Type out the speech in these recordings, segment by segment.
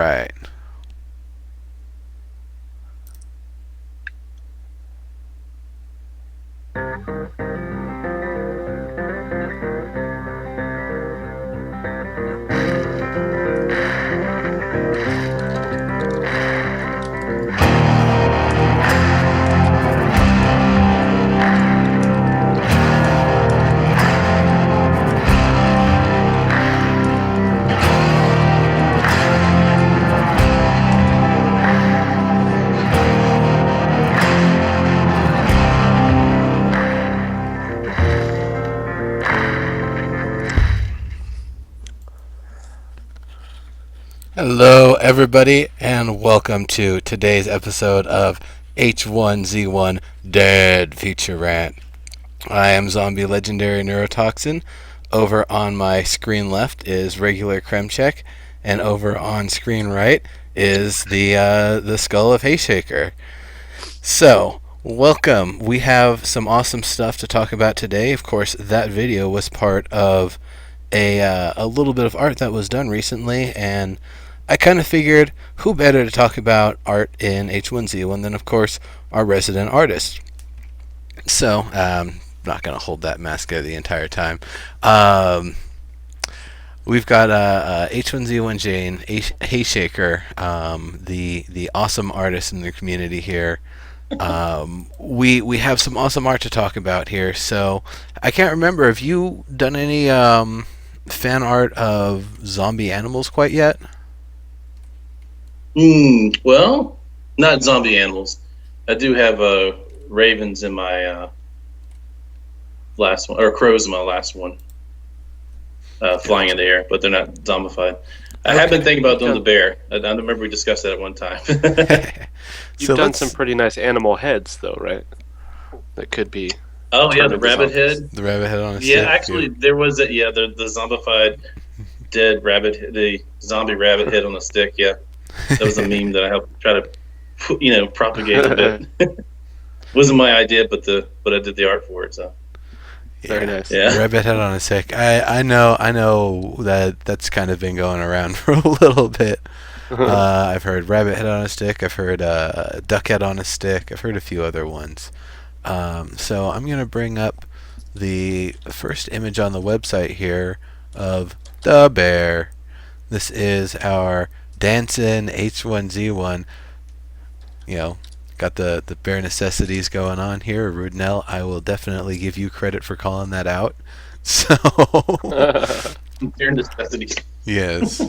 Right. Hello, everybody, and welcome to today's episode of H1Z1 Dead Feature Rant. I am Zombie Legendary Neurotoxin. Over on my screen left is regular Kremchek, and over on screen right is the skull of Hayshaker. So, welcome. We have some awesome stuff to talk about today. Of course, that video was part of a little bit of art that was done recently, and I kind of figured who better to talk about art in H1Z1 than, of course, our resident artist. So, not going to hold that mask there the entire time. We've got H1Z1 Jane, Hayshaker, the awesome artist in the community here. We have some awesome art to talk about here. So I can't remember. Have you done any fan art of zombie animals quite yet? Well, not zombie animals. I do have ravens in my last one, or crows in my last one, flying in the air, but they're not zombified. I have been thinking about doing the bear. I remember we discussed that at one time. You've done some pretty nice animal heads, though, right? That could be. Oh yeah, the rabbit head. The rabbit head on a stick. Yeah, actually, there was the zombified dead rabbit, the zombie rabbit head on a stick. Yeah, that was a meme that I helped try to, propagate a bit. Wasn't my idea, but I did the art for it. So very nice. Yeah, rabbit head on a stick. I know that's kind of been going around for a little bit. I've heard rabbit head on a stick. I've heard duck head on a stick. I've heard a few other ones. So I'm gonna bring up the first image on the website here of the bear. This is our dancing H1Z1. Got the bare necessities going on here. Rudnell, I will definitely give you credit for calling that out. So bare necessities. Yes,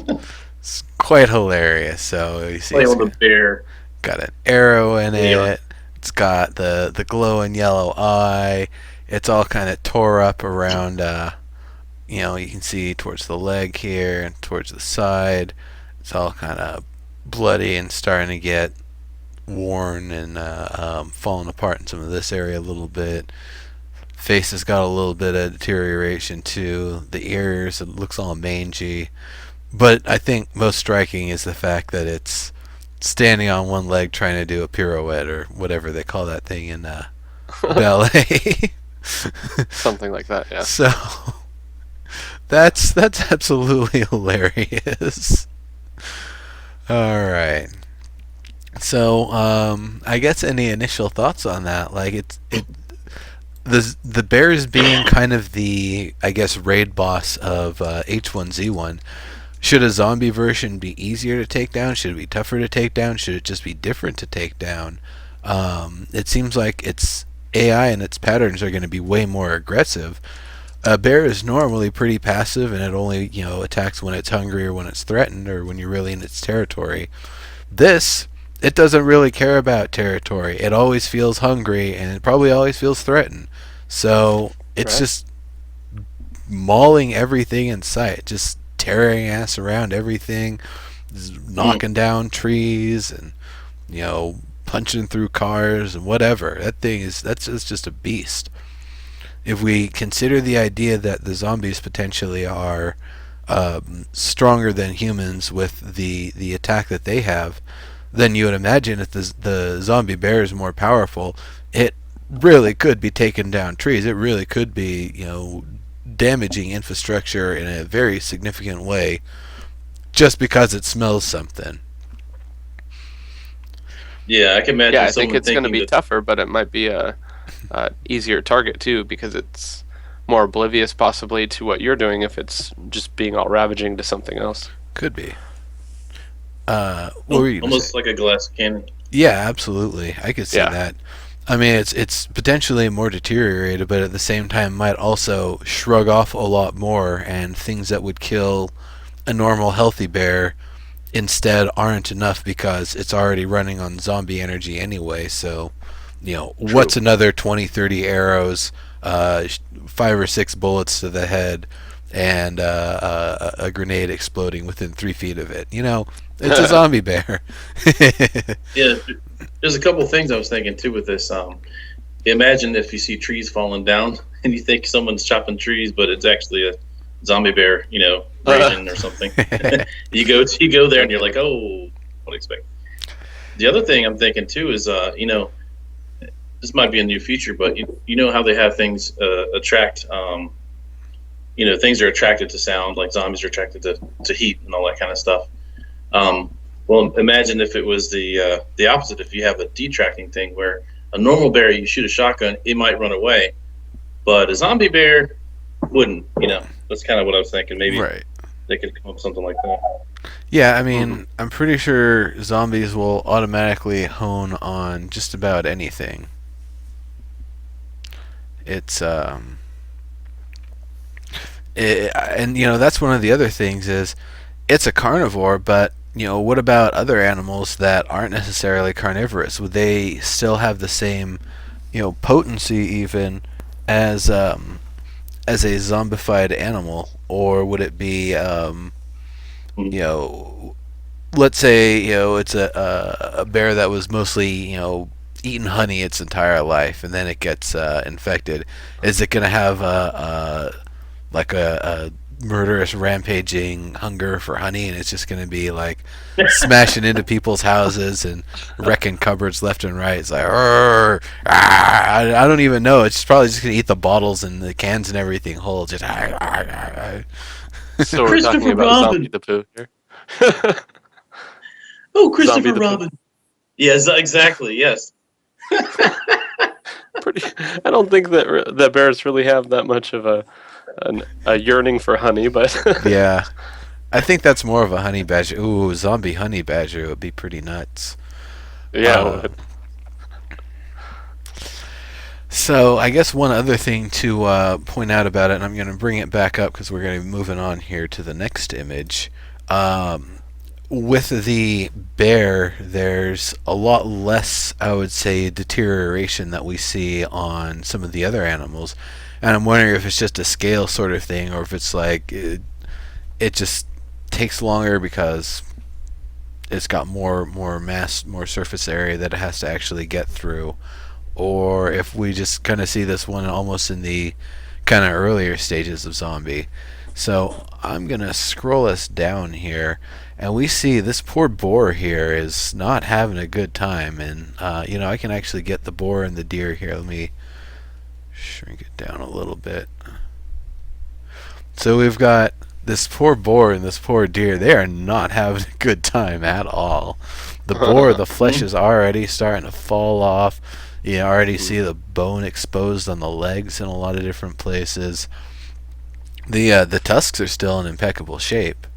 it's quite hilarious. So you see, Play with the bear. Got an arrow in it. It's got the glowing yellow eye. It's all kind of tore up around. You can see towards the leg here and towards the side. It's all kind of bloody and starting to get worn and falling apart in some of this area a little bit. Face has got a little bit of deterioration too. The ears, it looks all mangy. But I think most striking is the fact that it's standing on one leg trying to do a pirouette or whatever they call that thing in ballet. Something like that, yeah. So that's absolutely hilarious. All right. So I guess any initial thoughts on that? Like the bears being kind of the, I guess, raid boss of H1Z1. Should a zombie version be easier to take down? Should it be tougher to take down? Should it just be different to take down? It seems like its AI and its patterns are going to be way more aggressive. A bear is normally pretty passive, and it only attacks when it's hungry or when it's threatened or when you're really in its territory. It doesn't really care about territory. It always feels hungry, and it probably always feels threatened. So it's just mauling everything in sight, just tearing ass around everything, knocking down trees, and punching through cars and whatever. That's just a beast. If we consider the idea that the zombies potentially are stronger than humans with the attack that they have, then you would imagine if the zombie bear is more powerful, it really could be taking down trees. It really could be damaging infrastructure in a very significant way just because it smells something. Yeah, I can Yeah, imagine I think someone it's going to thinking be that. tougher, but it might be a easier target too because it's more oblivious possibly to what you're doing if it's just being all ravaging to something else. Could be. What were you gonna say? Almost like a glass cannon. Yeah, absolutely. I could see Yeah. that. I mean, it's potentially more deteriorated, but at the same time, might also shrug off a lot more, and things that would kill a normal healthy bear instead aren't enough because it's already running on zombie energy anyway. So, True. what's another 20, 30 arrows, 5 or 6 bullets to the head, and a grenade exploding within 3 feet of it? It's a zombie bear. Yeah, there's a couple things I was thinking too with this. Imagine if you see trees falling down and you think someone's chopping trees, but it's actually a zombie bear, raging or something. You go there and you're like, oh, what expect? The other thing I'm thinking too is, this might be a new feature, but you know how they have things attract, things are attracted to sound, like zombies are attracted to heat and all that kind of stuff. Well, imagine if it was the opposite. If you have a detracting thing where a normal bear, you shoot a shotgun, it might run away, but a zombie bear wouldn't. That's kind of what I was thinking. Maybe Right. they could come up with something like that. Yeah, I mean, I'm pretty sure zombies will automatically hone on just about anything. It's and that's one of the other things is it's a carnivore, but what about other animals that aren't necessarily carnivorous? Would they still have the same potency even as a zombified animal, or would it be Mhm. let's say it's a bear that was mostly eating honey its entire life, and then it gets infected. Is it going to have a murderous rampaging hunger for honey, and it's just going to be like smashing into people's houses and wrecking cupboards left and right? It's like, "Arr, ah," I don't even know. It's probably just going to eat the bottles and the cans and everything whole. Just "Arr, arr, arr." So we're talking Christopher about Zombie Robin. the Pooh here. Oh, Zombie Christopher the Pooh. Robin. Yes, exactly. Yes. Pretty. I don't think that bears really have that much of a yearning for honey, but Yeah, I think that's more of a honey badger. Ooh, zombie honey badger would be pretty nuts. yeah. Uh, so I guess one other thing to point out about it, and I'm going to bring it back up because we're going to be moving on here to the next image. Um, with the bear, there's a lot less, I would say, deterioration that we see on some of the other animals. And I'm wondering if it's just a scale sort of thing, or if it's like it just takes longer because it's got more mass, more surface area that it has to actually get through, or if we just kind of see this one almost in the kind of earlier stages of zombie. So I'm gonna scroll us down here, and we see this poor boar here is not having a good time. And I can actually get the boar and the deer here. Let me shrink it down a little bit. So we've got this poor boar and this poor deer. They are not having a good time at all. The boar, the flesh is already starting to fall off. You already see the bone exposed on the legs in a lot of different places. The tusks are still in impeccable shape,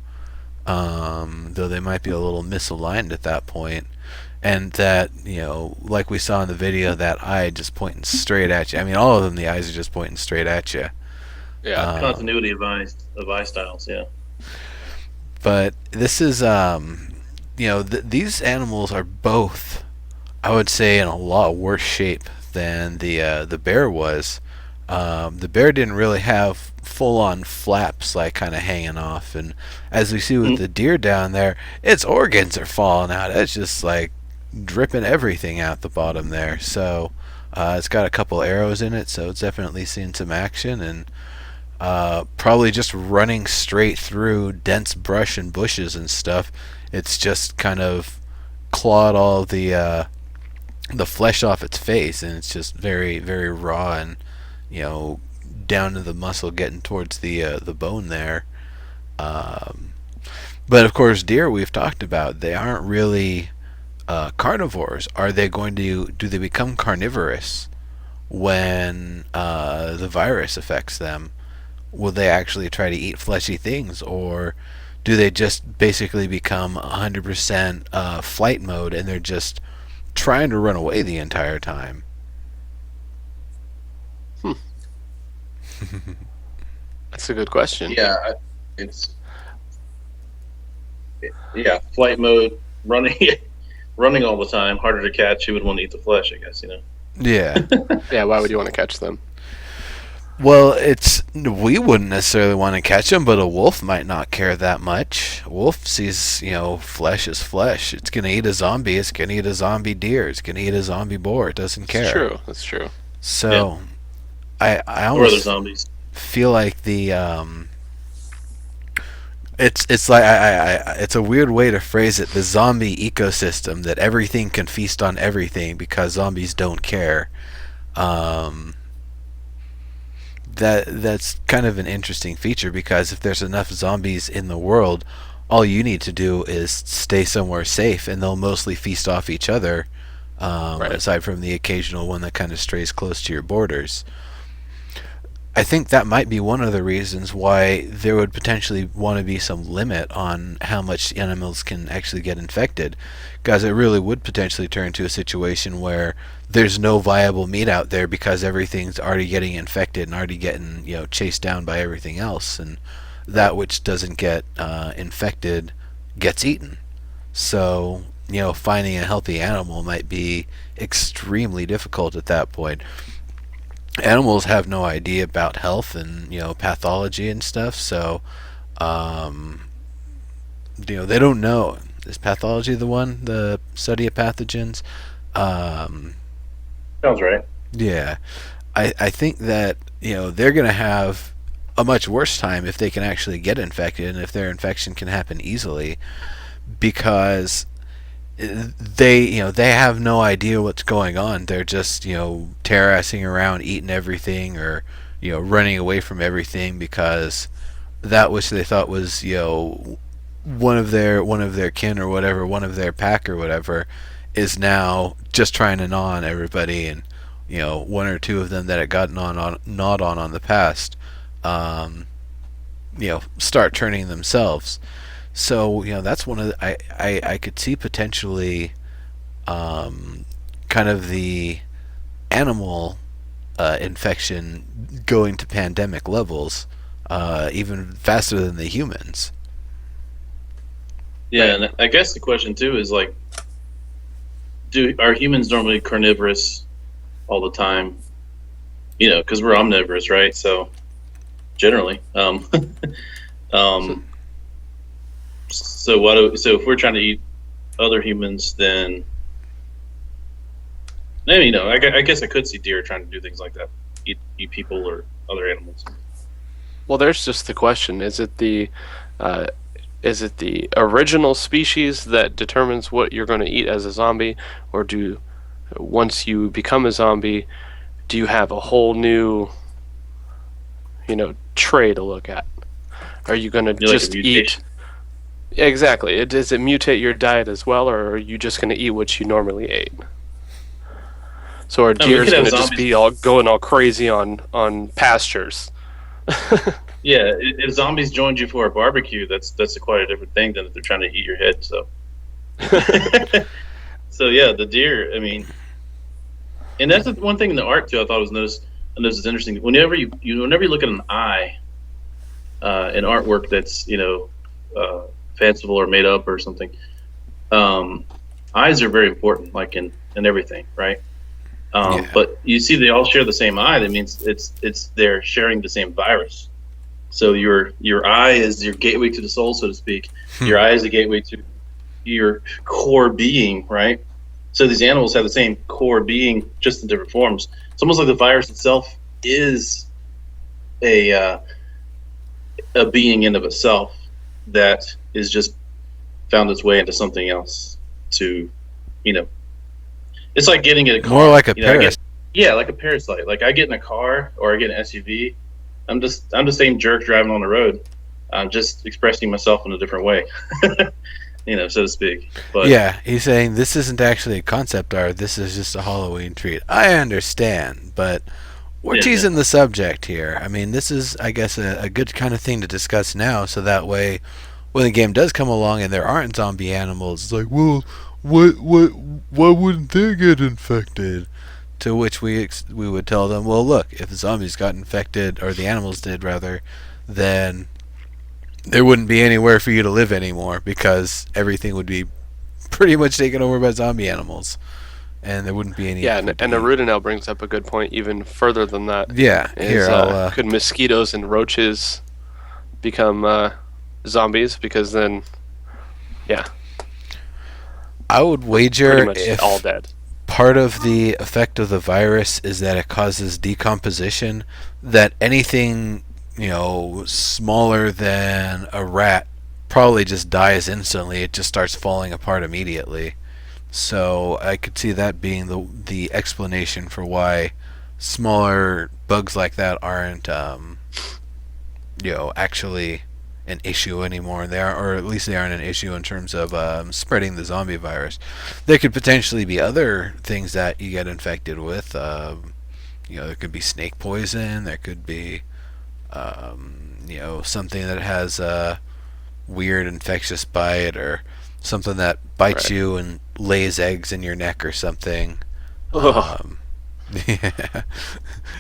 though they might be a little misaligned at that point. And that, like we saw in the video, that eye just pointing straight at you. I mean, all of them, the eyes are just pointing straight at you. Yeah. Continuity of eye styles. Yeah. But this is, these animals are both, I would say, in a lot worse shape than the bear was. The bear didn't really have full-on flaps like kind of hanging off, and as we see with the deer down there, its organs are falling out. It's just like dripping everything out the bottom there. So it's got a couple arrows in it, so it's definitely seen some action, and probably just running straight through dense brush and bushes and stuff. It's just kind of clawed all the flesh off its face, and it's just very, very raw and down to the muscle, getting towards the bone there. But of course, deer we've talked about, they aren't really carnivores. Are they going to? Do they become carnivorous when the virus affects them? Will they actually try to eat fleshy things, or do they just basically become 100% flight mode and they're just trying to run away the entire time? That's a good question. Yeah, it's yeah, flight mode, running, running all the time, harder to catch. Who would want to eat the flesh? I guess Yeah. Yeah, why would you want to catch them? Well, we wouldn't necessarily want to catch them, but a wolf might not care that much. A wolf sees, flesh is flesh. It's gonna eat a zombie. It's gonna eat a zombie deer. It's gonna eat a zombie boar. It doesn't care. That's true. That's true. So, I or other almost zombies. feel like it's like it's a weird way to phrase it. The zombie ecosystem, that everything can feast on everything because zombies don't care. Um, that's kind of an interesting feature, because if there's enough zombies in the world, all you need to do is stay somewhere safe, and they'll mostly feast off each other. Right. Aside from the occasional one that kind of strays close to your borders. I think that might be one of the reasons why there would potentially want to be some limit on how much animals can actually get infected, because it really would potentially turn to a situation where there's no viable meat out there because everything's already getting infected and already getting chased down by everything else, and that which doesn't get infected gets eaten. So finding a healthy animal might be extremely difficult at that point. Animals have no idea about health and pathology and stuff, so they don't know. Is pathology the study of pathogens? Sounds right. Yeah, I think that they're gonna have a much worse time if they can actually get infected, and if their infection can happen easily, because they have no idea what's going on. They're just terracing around, eating everything, or running away from everything, because that which they thought was one of their kin or whatever, one of their pack or whatever, is now just trying to gnaw on everybody, and one or two of them that had gotten gnawed on the past, start turning themselves. So that's one of I could see potentially kind of the animal infection going to pandemic levels even faster than the humans. Yeah, and I guess the question too is like, are humans normally carnivorous all the time? Because we're omnivorous, right? So generally, so if we're trying to eat other humans, then maybe I guess I could see deer trying to do things like that, eat people or other animals. Well, there's just the question: is it the original species that determines what you're going to eat as a zombie, or once you become a zombie, do you have a whole new tray to look at? Are you going to just eat? Exactly. Does it mutate your diet as well, or are you just going to eat what you normally ate? So are deer going to just be going all crazy on pastures? Yeah, if zombies joined you for a barbecue, that's quite a different thing than if they're trying to eat your head. So, so yeah, the deer. I mean, and that's the one thing in the art too. I thought was interesting. Whenever you look at an eye, an artwork that's fanciful or made up or something, eyes are very important, like in everything, right? Yeah. But you see, they all share the same eye. That means it's they're sharing the same virus. So your eye is your gateway to the soul, so to speak. Your eye is the gateway to your core being, right? So these animals have the same core being, just in different forms. It's almost like the virus itself is a being in of itself that is just found its way into something else. To, it's like getting in a car. More like a parasite. Yeah, like a parasite. Like I get in a car or I get an SUV, I'm just the same jerk driving on the road. I'm just expressing myself in a different way, so to speak. But yeah, he's saying this isn't actually a concept art. This is just a Halloween treat. I understand, but we're teasing the subject here. I mean, this is, I guess, a good kind of thing to discuss now, so that way, when the game does come along and there aren't zombie animals, it's like, well, why wouldn't they get infected? To which we would tell them, well, look, if the zombies got infected, or the animals did rather, then there wouldn't be anywhere for you to live anymore because everything would be pretty much taken over by zombie animals, and there wouldn't be any. Yeah, and Arudinel brings up a good point even further than that. Yeah, here could mosquitoes and roaches become zombies? Because then, yeah, I would wager pretty much if all dead. Part of the effect of the virus is that it causes decomposition, that anything, smaller than a rat probably just dies instantly. It just starts falling apart immediately. So I could see that being the explanation for why smaller bugs like that aren't, actually an issue anymore. They are, or at least they aren't an issue in terms of spreading the zombie virus. There could potentially be other things that you get infected with. There could be snake poison. There could be, something that has a weird infectious bite, or something that bites you and lays eggs in your neck or something. Yeah.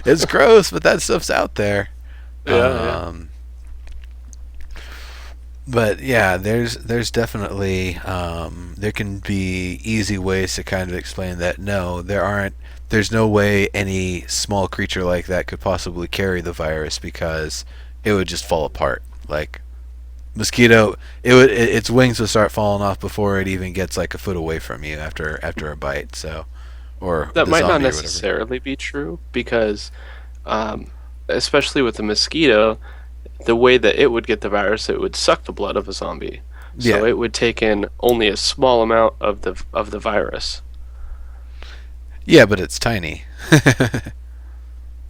It's gross, but that stuff's out there. But yeah, there's definitely there can be easy ways to kind of explain that. No, there's no way any small creature like that could possibly carry the virus, because it would just fall apart. Like mosquito, its wings would start falling off before it even gets like a foot away from you after a bite. So, or that might not necessarily be true, because especially with the mosquito, the way that it would get the virus, it would suck the blood of a zombie. So it would take in only a small amount of the virus. Yeah, but it's tiny.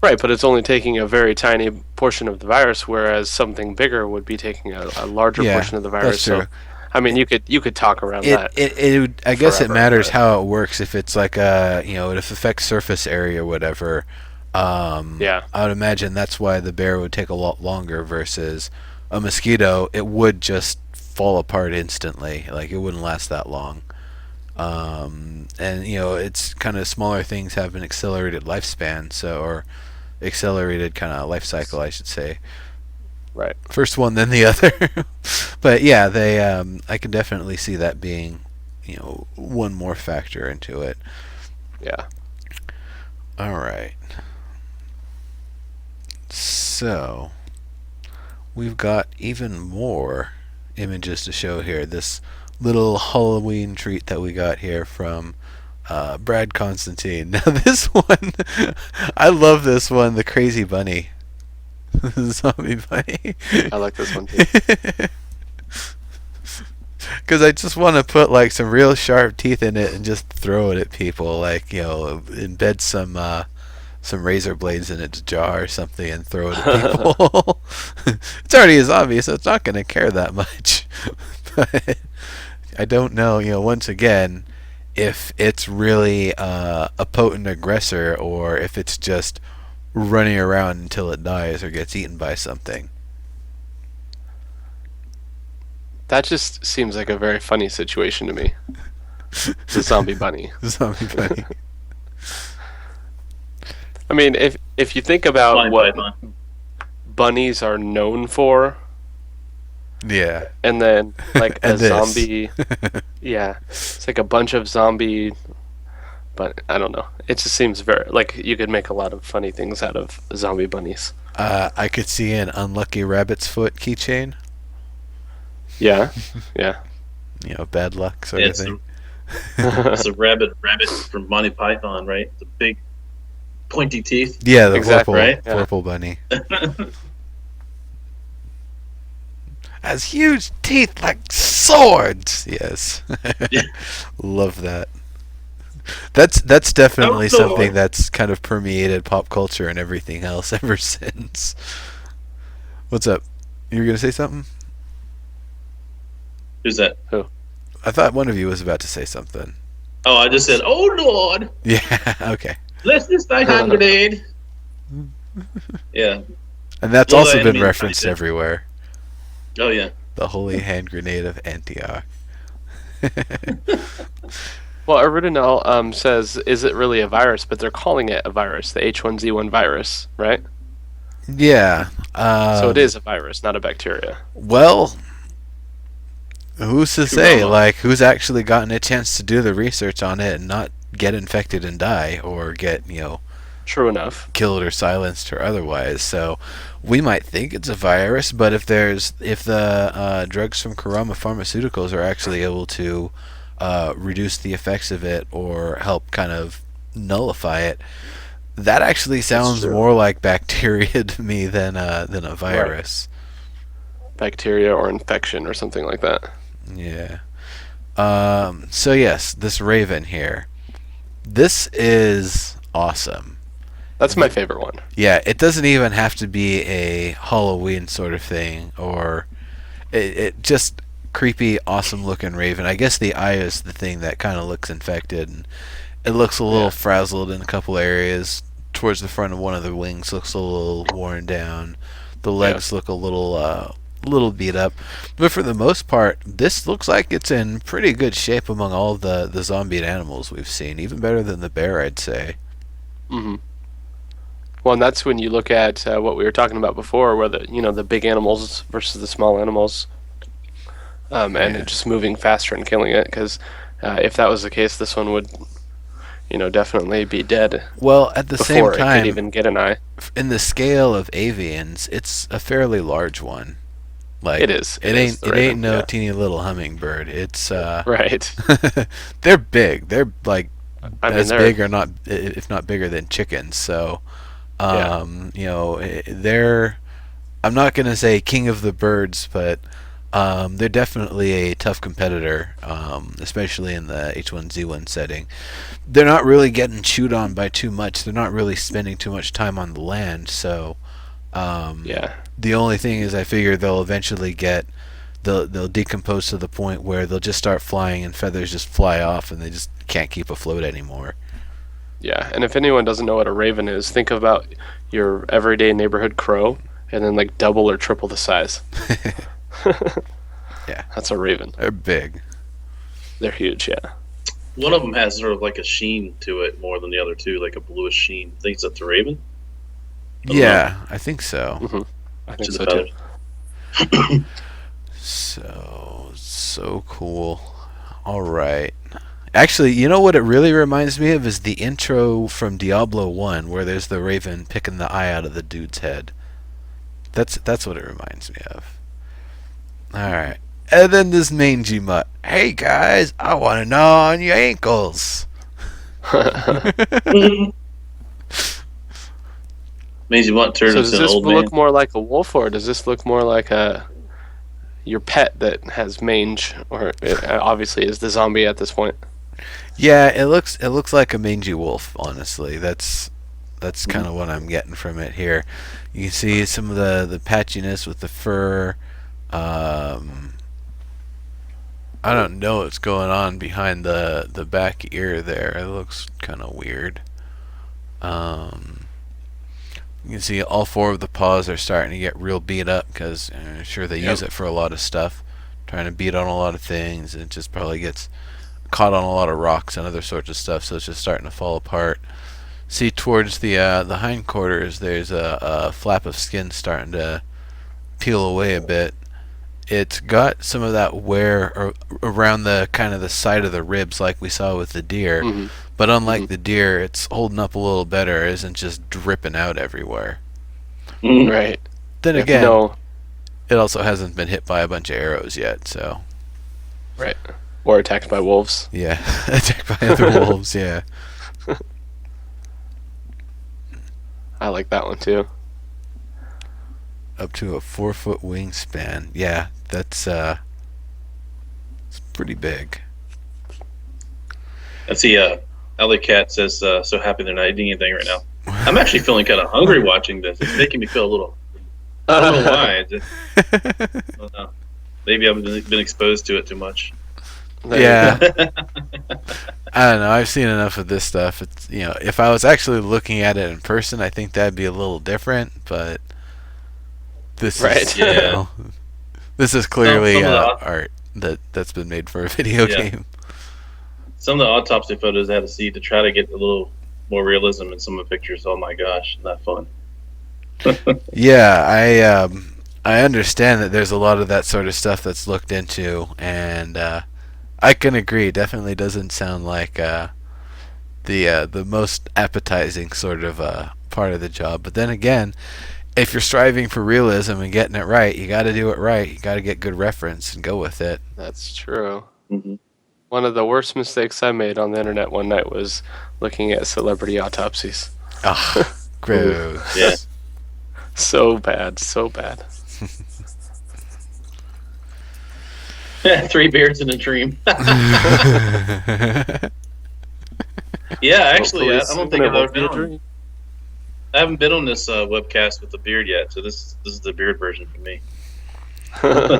Right, but it's only taking a very tiny portion of the virus, whereas something bigger would be taking a larger portion of the virus. That's true. So, I mean, you could talk around that. I guess it matters how it works. If it's like if it affects surface area or whatever. I would imagine that's why the bear would take a lot longer versus a mosquito. It would just fall apart instantly. Like, it wouldn't last that long. And it's kind of smaller things have an accelerated lifespan, or accelerated kind of life cycle, I should say. Right. First one, then the other. But yeah, I can definitely see that being, one more factor into it. Yeah. All right. So, we've got even more images to show here. This little Halloween treat that we got here from Brad Constantine. Now this one, I love this one, the crazy bunny. Zombie bunny. I like this one too. Because I just want to put like some real sharp teeth in it and just throw it at people. Like, embed some razor blades in its jaw or something and throw it at people. It's already a zombie, so it's not going to care that much. But I don't know, once again, if it's really a potent aggressor, or if it's just running around until it dies or gets eaten by something. That just seems like a very funny situation to me. The zombie bunny. The zombie bunny. I mean, if you think about what bunnies are known for, yeah, and then like a zombie, yeah, it's like a bunch of zombie. But I don't know. It just seems very like you could make a lot of funny things out of zombie bunnies. I could see an unlucky rabbit's foot keychain. Yeah, yeah. Bad luck sort of thing. It's a rabbit from Monty Python, right? The big pointy teeth. Yeah, the exactly, purple bunny. Has huge teeth like swords. Yes. Yeah. Love that. That's definitely something that's kind of permeated pop culture and everything else ever since. What's up? You were gonna say something? Who's that? Who? I thought one of you was about to say something. Oh, I just said, "Oh Lord." Yeah. Okay. Bless this thy hand grenade. Yeah. And that's Well, also the been enemy referenced inside it. everywhere. Oh yeah. The holy hand grenade of Antioch. Well, Original says, is it really a virus? But they're calling it a virus, the H1Z1 virus, right? Yeah. So it is a virus, not a bacteria. Well, who's to say? Kurama. Like, who's actually gotten a chance to do the research on it and not get infected and die, or get, True enough. killed or silenced or otherwise? So we might think it's a virus, but if the drugs from Kurama Pharmaceuticals are actually able to reduce the effects of it or help kind of nullify it, that actually sounds true. more like bacteria to me than a virus. Right. Bacteria or infection or something like that. Yeah. So yes, this raven here. This is awesome. That's my favorite one. Yeah, it doesn't even have to be a Halloween sort of thing, or it just creepy, awesome looking raven. I guess the eye is the thing that kind of looks infected, and it looks a little frazzled in a couple areas. Towards the front of one of the wings looks a little worn down. The legs look a little beat up, but for the most part, this looks like it's in pretty good shape among all the zombie animals we've seen. Even better than the bear, I'd say. Mm-hmm. Well, and that's when you look at what we were talking about before, where the big animals versus the small animals, and it just moving faster and killing it. Because if that was the case, this one would, definitely be dead. Well, at the same before it time, could even get an eye. in the scale of avians, it's a fairly large one. Like, It is. It is the ain't raven, no yeah. teeny little hummingbird. It's Right. they're big. They're like I mean, as they're big or not, if not bigger than chickens. So, they're. I'm not gonna say king of the birds, but they're definitely a tough competitor, especially in the H1Z1 setting. They're not really getting chewed on by too much. They're not really spending too much time on the land. So, the only thing is, I figure they'll eventually they'll decompose to the point where they'll just start flying and feathers just fly off and they just can't keep afloat anymore. Yeah, and if anyone doesn't know what a raven is, think about your everyday neighborhood crow, and then like double or triple the size. Yeah, that's a raven. They're big. They're huge. Yeah. One of them has sort of like a sheen to it more than the other two, like a bluish sheen. Thinks that's a raven. I think so. Mm-hmm. I think To so the too. So cool. All right. Actually, you know what it really reminds me of is the intro from Diablo 1, where there's the raven picking the eye out of the dude's head. That's what it reminds me of. All right. And then this mangy mutt. Hey guys, I want to gnaw on your ankles. Means you want to turn So into does an this old man. look more like a wolf, or does this look more like your pet that has mange, or it obviously is the zombie at this point? Yeah, it looks like a mangy wolf. Honestly, that's kind of what I'm getting from it here. You can see some of the patchiness with the fur. I don't know what's going on behind the back ear there. It looks kind of weird. You can see all four of the paws are starting to get real beat up because I'm sure they use it for a lot of stuff, trying to beat on a lot of things, and it just probably gets caught on a lot of rocks and other sorts of stuff, so it's just starting to fall apart. See, towards the hindquarters, there's a flap of skin starting to peel away a bit. It's got some of that wear around the kind of the side of the ribs, like we saw with the deer. Mm-hmm. But unlike the deer, it's holding up a little better. It isn't just dripping out everywhere. Right. Then again, it also hasn't been hit by a bunch of arrows yet, so. Right. Or attacked by wolves. Yeah, attacked by other wolves, yeah. I like that one too. Up to a 4-foot wingspan. Yeah, that's it's pretty big. I see Alley Cat says, so happy they're not eating anything right now. I'm actually feeling kind of hungry watching this. It's making me feel a little, I don't know why. I don't know. Maybe I've been exposed to it too much. Yeah. I don't know. I've seen enough of this stuff. It's if I was actually looking at it in person, I think that'd be a little different. But this is this is clearly art that's been made for a video game. Some of the autopsy photos I had to see to try to get a little more realism in some of the pictures. Oh my gosh, not fun. Yeah, I understand that there's a lot of that sort of stuff that's looked into, and I can agree. It definitely doesn't sound like the most appetizing sort of part of the job. But then again, if you're striving for realism and getting it right, you got to do it right. You got to get good reference and go with it. That's true. Mm-hmm. One of the worst mistakes I made on the internet one night was looking at celebrity autopsies. Oh, gross. Yeah. So bad, so bad. 3 beards in a dream. Yeah, actually, I don't think I've ever been on. I haven't been on this webcast with the beard yet, so this is the beard version for me.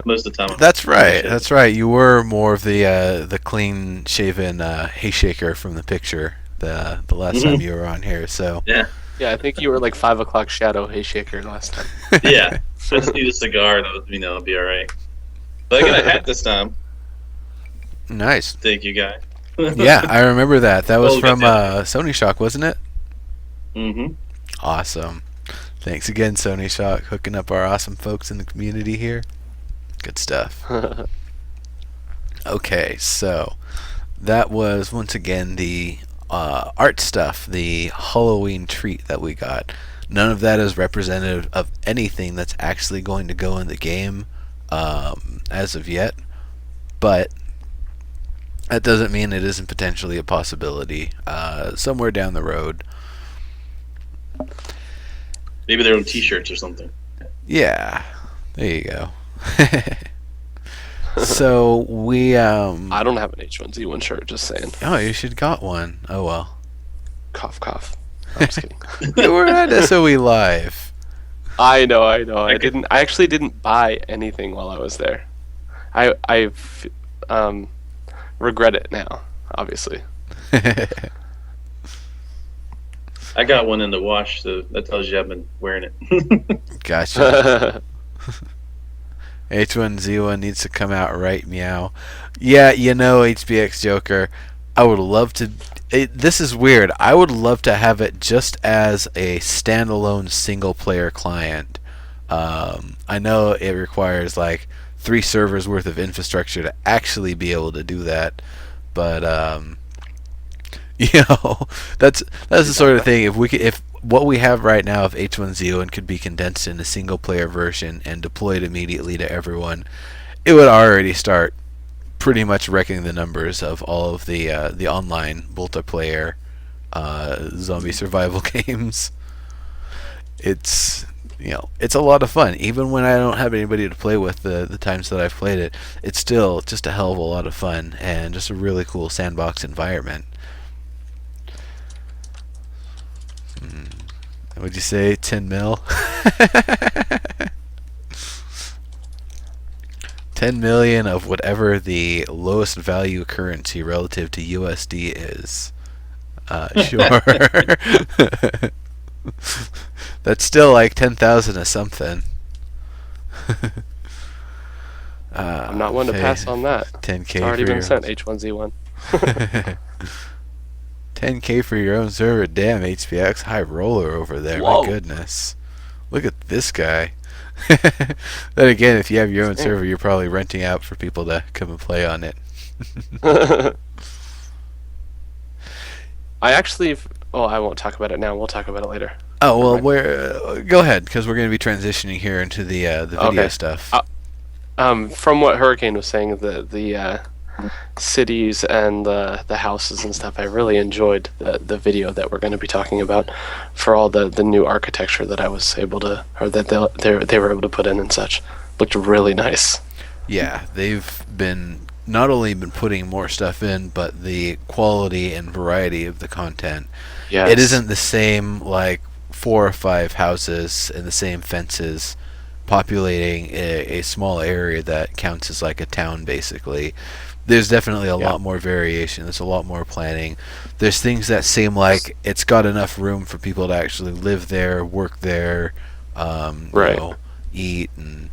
Most of the time. That's right. That's right. You were more of the clean shaven hay shaker from the picture the last time you were on here. So yeah, I think you were like 5 o'clock shadow hay shaker last time. Yeah, I just need a cigar, and I'll be all right. But I got a hat this time. Nice. Thank you, guy. Yeah, I remember that. That was from Sony Shock, wasn't it? Mm-hmm. Awesome. Thanks again, Sony Shock, hooking up our awesome folks in the community here. Good stuff. Okay, so that was once again the art stuff, the Halloween treat that we got. None of that is representative of anything that's actually going to go in the game as of yet, but that doesn't mean it isn't potentially a possibility somewhere down the road. Maybe their own T-shirts or something. Yeah, there you go. So we I don't have an H1Z1 shirt, just saying. Oh, you should got one. Oh well. Cough, cough. I'm just kidding. You were at SOE Live. I know. I actually didn't buy anything while I was there. I regret it now, obviously. I got one in the wash, so that tells you I've been wearing it. Gotcha. H1Z1 needs to come out right, meow. Yeah, HBX Joker, I would love to... this is weird. I would love to have it just as a standalone single-player client. I know it requires, 3 servers worth of infrastructure to actually be able to do that, but, that's the sort of thing. If what we have right now of H1Z1 could be condensed in a single player version and deployed immediately to everyone, it would already start pretty much wrecking the numbers of all of the online multiplayer zombie survival games. It's it's a lot of fun. Even when I don't have anybody to play with, the times that I've played it, it's still just a hell of a lot of fun and just a really cool sandbox environment. Would you say 10 mil? 10 million of whatever the lowest value currency relative to USD is. Sure. That's still like 10,000 or something. I'm not one to pass on that. 10K it's already been sent, H1Z1. 10K for your own server. Damn, HPX high roller over there. Whoa. My goodness. Look at this guy. Then again, if you have your own server, you're probably renting out for people to come and play on it. I won't talk about it now. We'll talk about it later. Oh, well, go ahead, because we're going to be transitioning here into the video stuff. From what Hurricane was saying, the cities and the houses and stuff, I really enjoyed the video that we're going to be talking about for all the new architecture that I was able to, or that they were able to put in and such. Looked really nice. Yeah, they've not only been putting more stuff in, but the quality and variety of the content. Yes. It isn't the same 4 or 5 houses and the same fences populating a small area that counts as like a town, basically. There's definitely a lot more variation. There's a lot more planning. There's things that seem like it's got enough room for people to actually live there, work there, Right. you know, eat and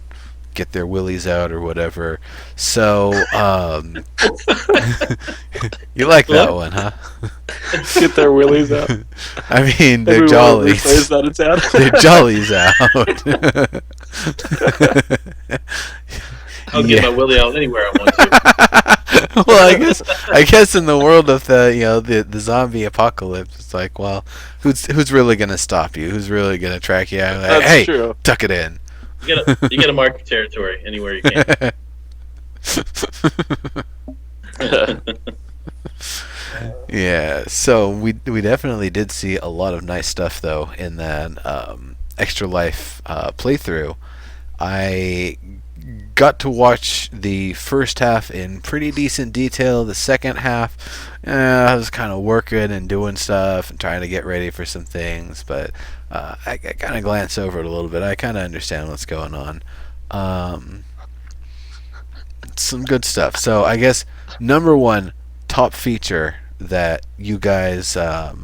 get their willies out or whatever. So, you like that one, huh? Get their willies out. I mean, they're Everyone jollies. says that it's out. They're jollies out. I'll get my willy out anywhere I want to. Well, I guess in the world of the zombie apocalypse, it's like, well, who's really gonna stop you? Who's really gonna track you out? Like, That's hey, true. tuck it in. You gotta mark your territory anywhere you can. Yeah, so we definitely did see a lot of nice stuff though in that Extra Life playthrough. I got to watch the first half in pretty decent detail. The second half, I was kind of working and doing stuff and trying to get ready for some things, but I kind of glanced over it a little bit. I kind of understand what's going on. Some good stuff. So I guess number one top feature that you guys saw.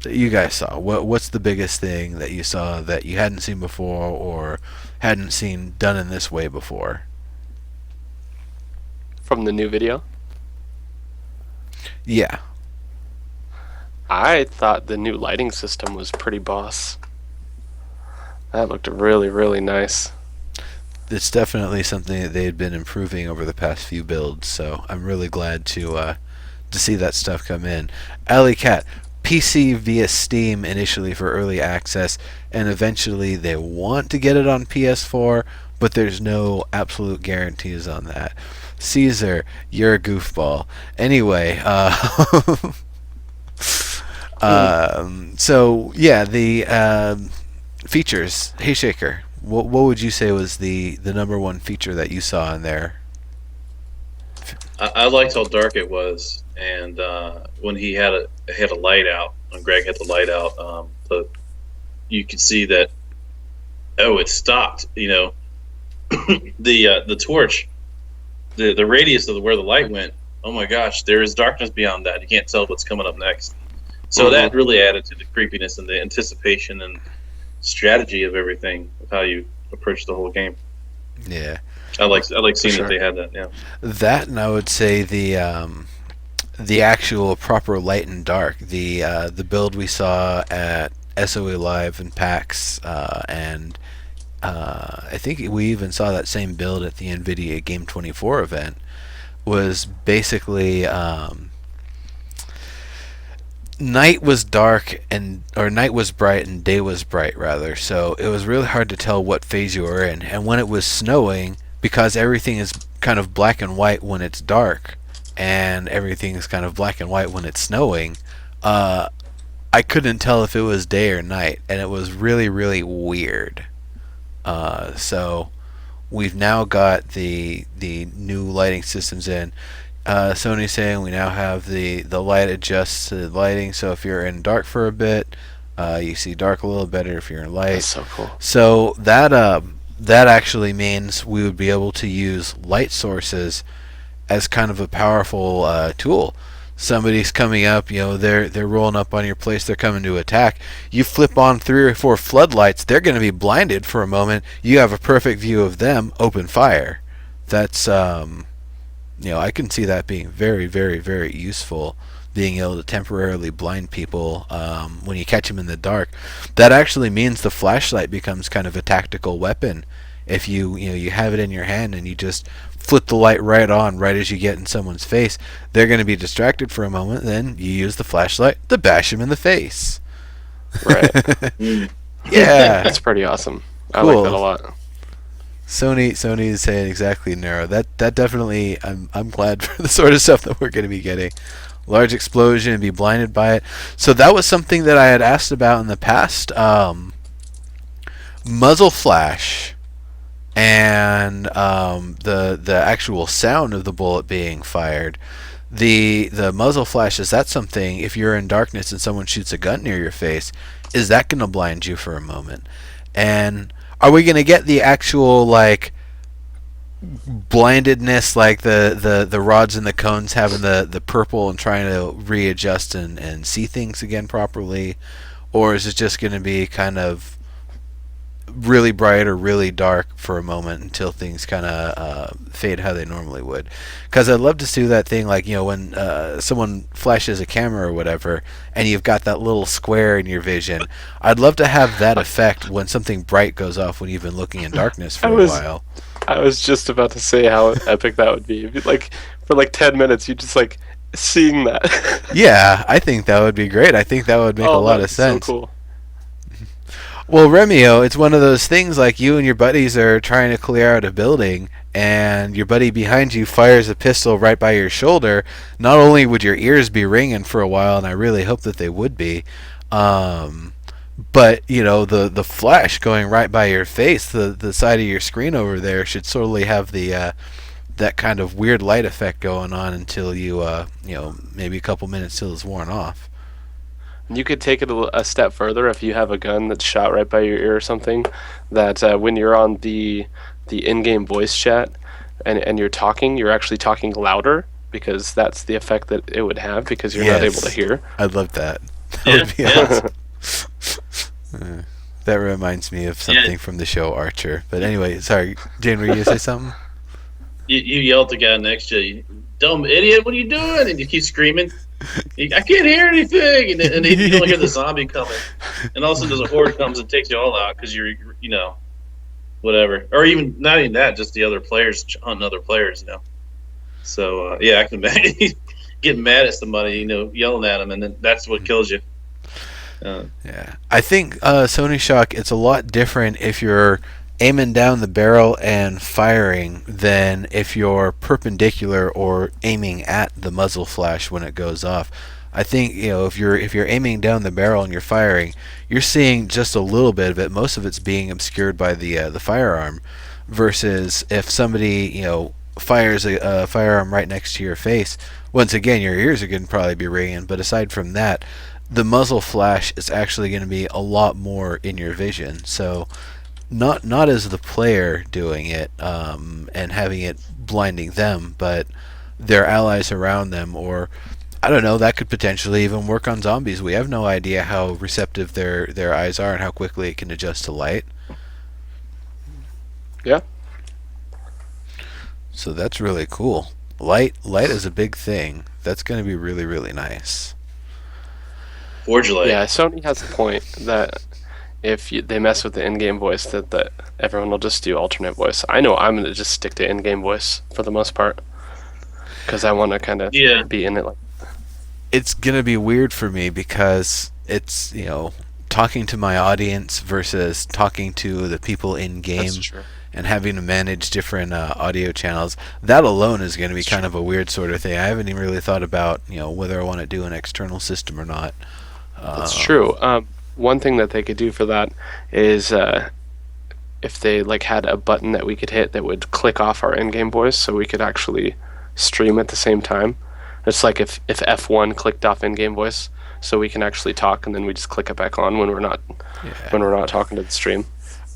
What's the biggest thing that you saw that you hadn't seen before or hadn't seen done in this way before? From the new video? Yeah. I thought the new lighting system was pretty boss. That looked really, really nice. It's definitely something that they had been improving over the past few builds, so I'm really glad to see that stuff come in. Alley Cat, PC via Steam initially for early access, and eventually they want to get it on PS4, but there's no absolute guarantees on that. Caesar, you're a goofball. Anyway, so yeah, the features. Hey Shaker, what would you say was the number one feature that you saw in there? I liked how dark it was, and when he had a light out, when Greg had the light out, you could see that. Oh, it stopped. You know, the torch, the radius of where the light went. Oh my gosh, there is darkness beyond that. You can't tell what's coming up next. So that really added to the creepiness and the anticipation and strategy of everything, of how you approach the whole game. Yeah. I like seeing that they had that. Yeah. That, and I would say the actual proper light and dark. The build we saw at SOE Live and PAX, and I think we even saw that same build at the NVIDIA Game 24 event, was basically night was dark or night was bright and day was bright rather. So it was really hard to tell what phase you were in, and when it was snowing, because everything is kind of black and white when it's dark, and everything is kind of black and white when it's snowing, I couldn't tell if it was day or night, and it was really, really weird. So we've now got the new lighting systems in. Sony's saying we now have the light adjusted lighting, so if you're in dark for a bit, you see dark a little better if you're in light. That's so cool. So that actually means we would be able to use light sources as kind of a powerful tool. Somebody's coming up, they're rolling up on your place, they're coming to attack. You flip on 3 or 4 floodlights, they're going to be blinded for a moment. You have a perfect view of them, open fire. That's I can see that being very, very, very useful, being able to temporarily blind people when you catch them in the dark. That actually means the flashlight becomes kind of a tactical weapon. If you have it in your hand and you just flip the light right on right as you get in someone's face, they're going to be distracted for a moment, then you use the flashlight to bash them in the face. Right. Yeah. That's pretty awesome. Cool. I like that a lot. Sony is saying exactly, Nero. That definitely, I'm glad for the sort of stuff that we're going to be getting. Large explosion and be blinded by it. So that was something that I had asked about in the past. Muzzle flash and the actual sound of the bullet being fired. The muzzle flash, is that something, if you're in darkness and someone shoots a gun near your face, is that going to blind you for a moment? And are we gonna get the actual like blindedness, like the rods and the cones having the purple and trying to readjust and see things again properly, or is it just going to be kind of really bright or really dark for a moment until things kind of fade how they normally would? Because I'd love to see that thing, like, you know, when someone flashes a camera or whatever, and you've got that little square in your vision. I'd love to have that effect when something bright goes off when you've been looking in darkness for a while. I was just about to say how epic that would be. Like for like 10 minutes, you just like seeing that. Yeah, I think that would be great. I think that would make a lot of sense. So cool. Well, Remio, it's one of those things like you and your buddies are trying to clear out a building, and your buddy behind you fires a pistol right by your shoulder. Not only would your ears be ringing for a while, and I really hope that they would be, but you know the flash going right by your face, the side of your screen over there should totally have the that kind of weird light effect going on until you you know, maybe a couple minutes till it's worn off. You could take it a step further if you have a gun that's shot right by your ear or something. That when you're on the in-game voice chat and you're talking, you're actually talking louder because that's the effect that it would have because you're not able to hear. I'd love that. That would be awesome. That reminds me of something from the show Archer. But anyway, sorry, Jane, were you gonna say something? You yell at the guy next to you, "Dumb idiot! What are you doing?" And you keep screaming. I can't hear anything, and you don't hear the zombie coming, and all of a sudden there's a horde comes and takes you all out because you're, you know, whatever, or even not even that, just the other players hunting other players, you know. So yeah, I can imagine getting mad at somebody, you know, yelling at them, and then that's what kills you. Yeah, I think Sony Shock, it's a lot different if you're aiming down the barrel and firing than if you're perpendicular or aiming at the muzzle flash when it goes off. I think, you know, if you're aiming down the barrel and you're firing, you're seeing just a little bit of it. Most of it's being obscured by the firearm, versus if somebody, you know, fires a firearm right next to your face. Once again, your ears are going to probably be ringing, but aside from that, the muzzle flash is actually going to be a lot more in your vision. So not as the player doing it and having it blinding them, but their allies around them, or I don't know, that could potentially even work on zombies. We have no idea how receptive their eyes are and how quickly it can adjust to light. Yeah. So that's really cool. Light is a big thing. That's going to be really, really nice. Forge light. Yeah, Sony has a point that if they mess with the in-game voice, that everyone will just do alternate voice. I know I'm going to just stick to in-game voice for the most part because I want to kind of be in it. Like, it's going to be weird for me because it's, you know, talking to my audience versus talking to the people in-game and having to manage different audio channels. That alone is going to be kind of a weird sort of thing. I haven't even really thought about, you know, whether I want to do an external system or not. That's true. One thing that they could do for that is if they like had a button that we could hit that would click off our in-game voice, so we could actually stream at the same time. It's like if F1 clicked off in-game voice, so we can actually talk, and then we just click it back on when we're not talking to the stream.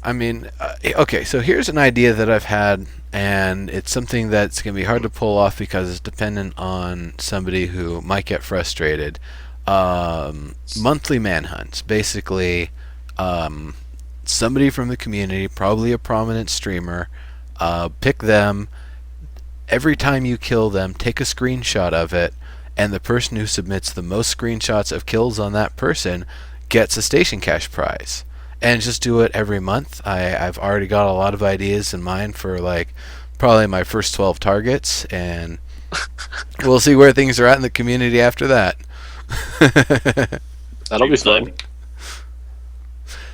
I mean, okay, so here's an idea that I've had, and it's something that's going to be hard to pull off because it's dependent on somebody who might get frustrated. Monthly manhunts. Basically, somebody from the community, probably a prominent streamer, pick them. Every time you kill them, take a screenshot of it, and the person who submits the most screenshots of kills on that person gets a station cash prize. And just do it every month. I've already got a lot of ideas in mind for, like, probably my first 12 targets, and we'll see where things are at in the community after that. That'll be fun.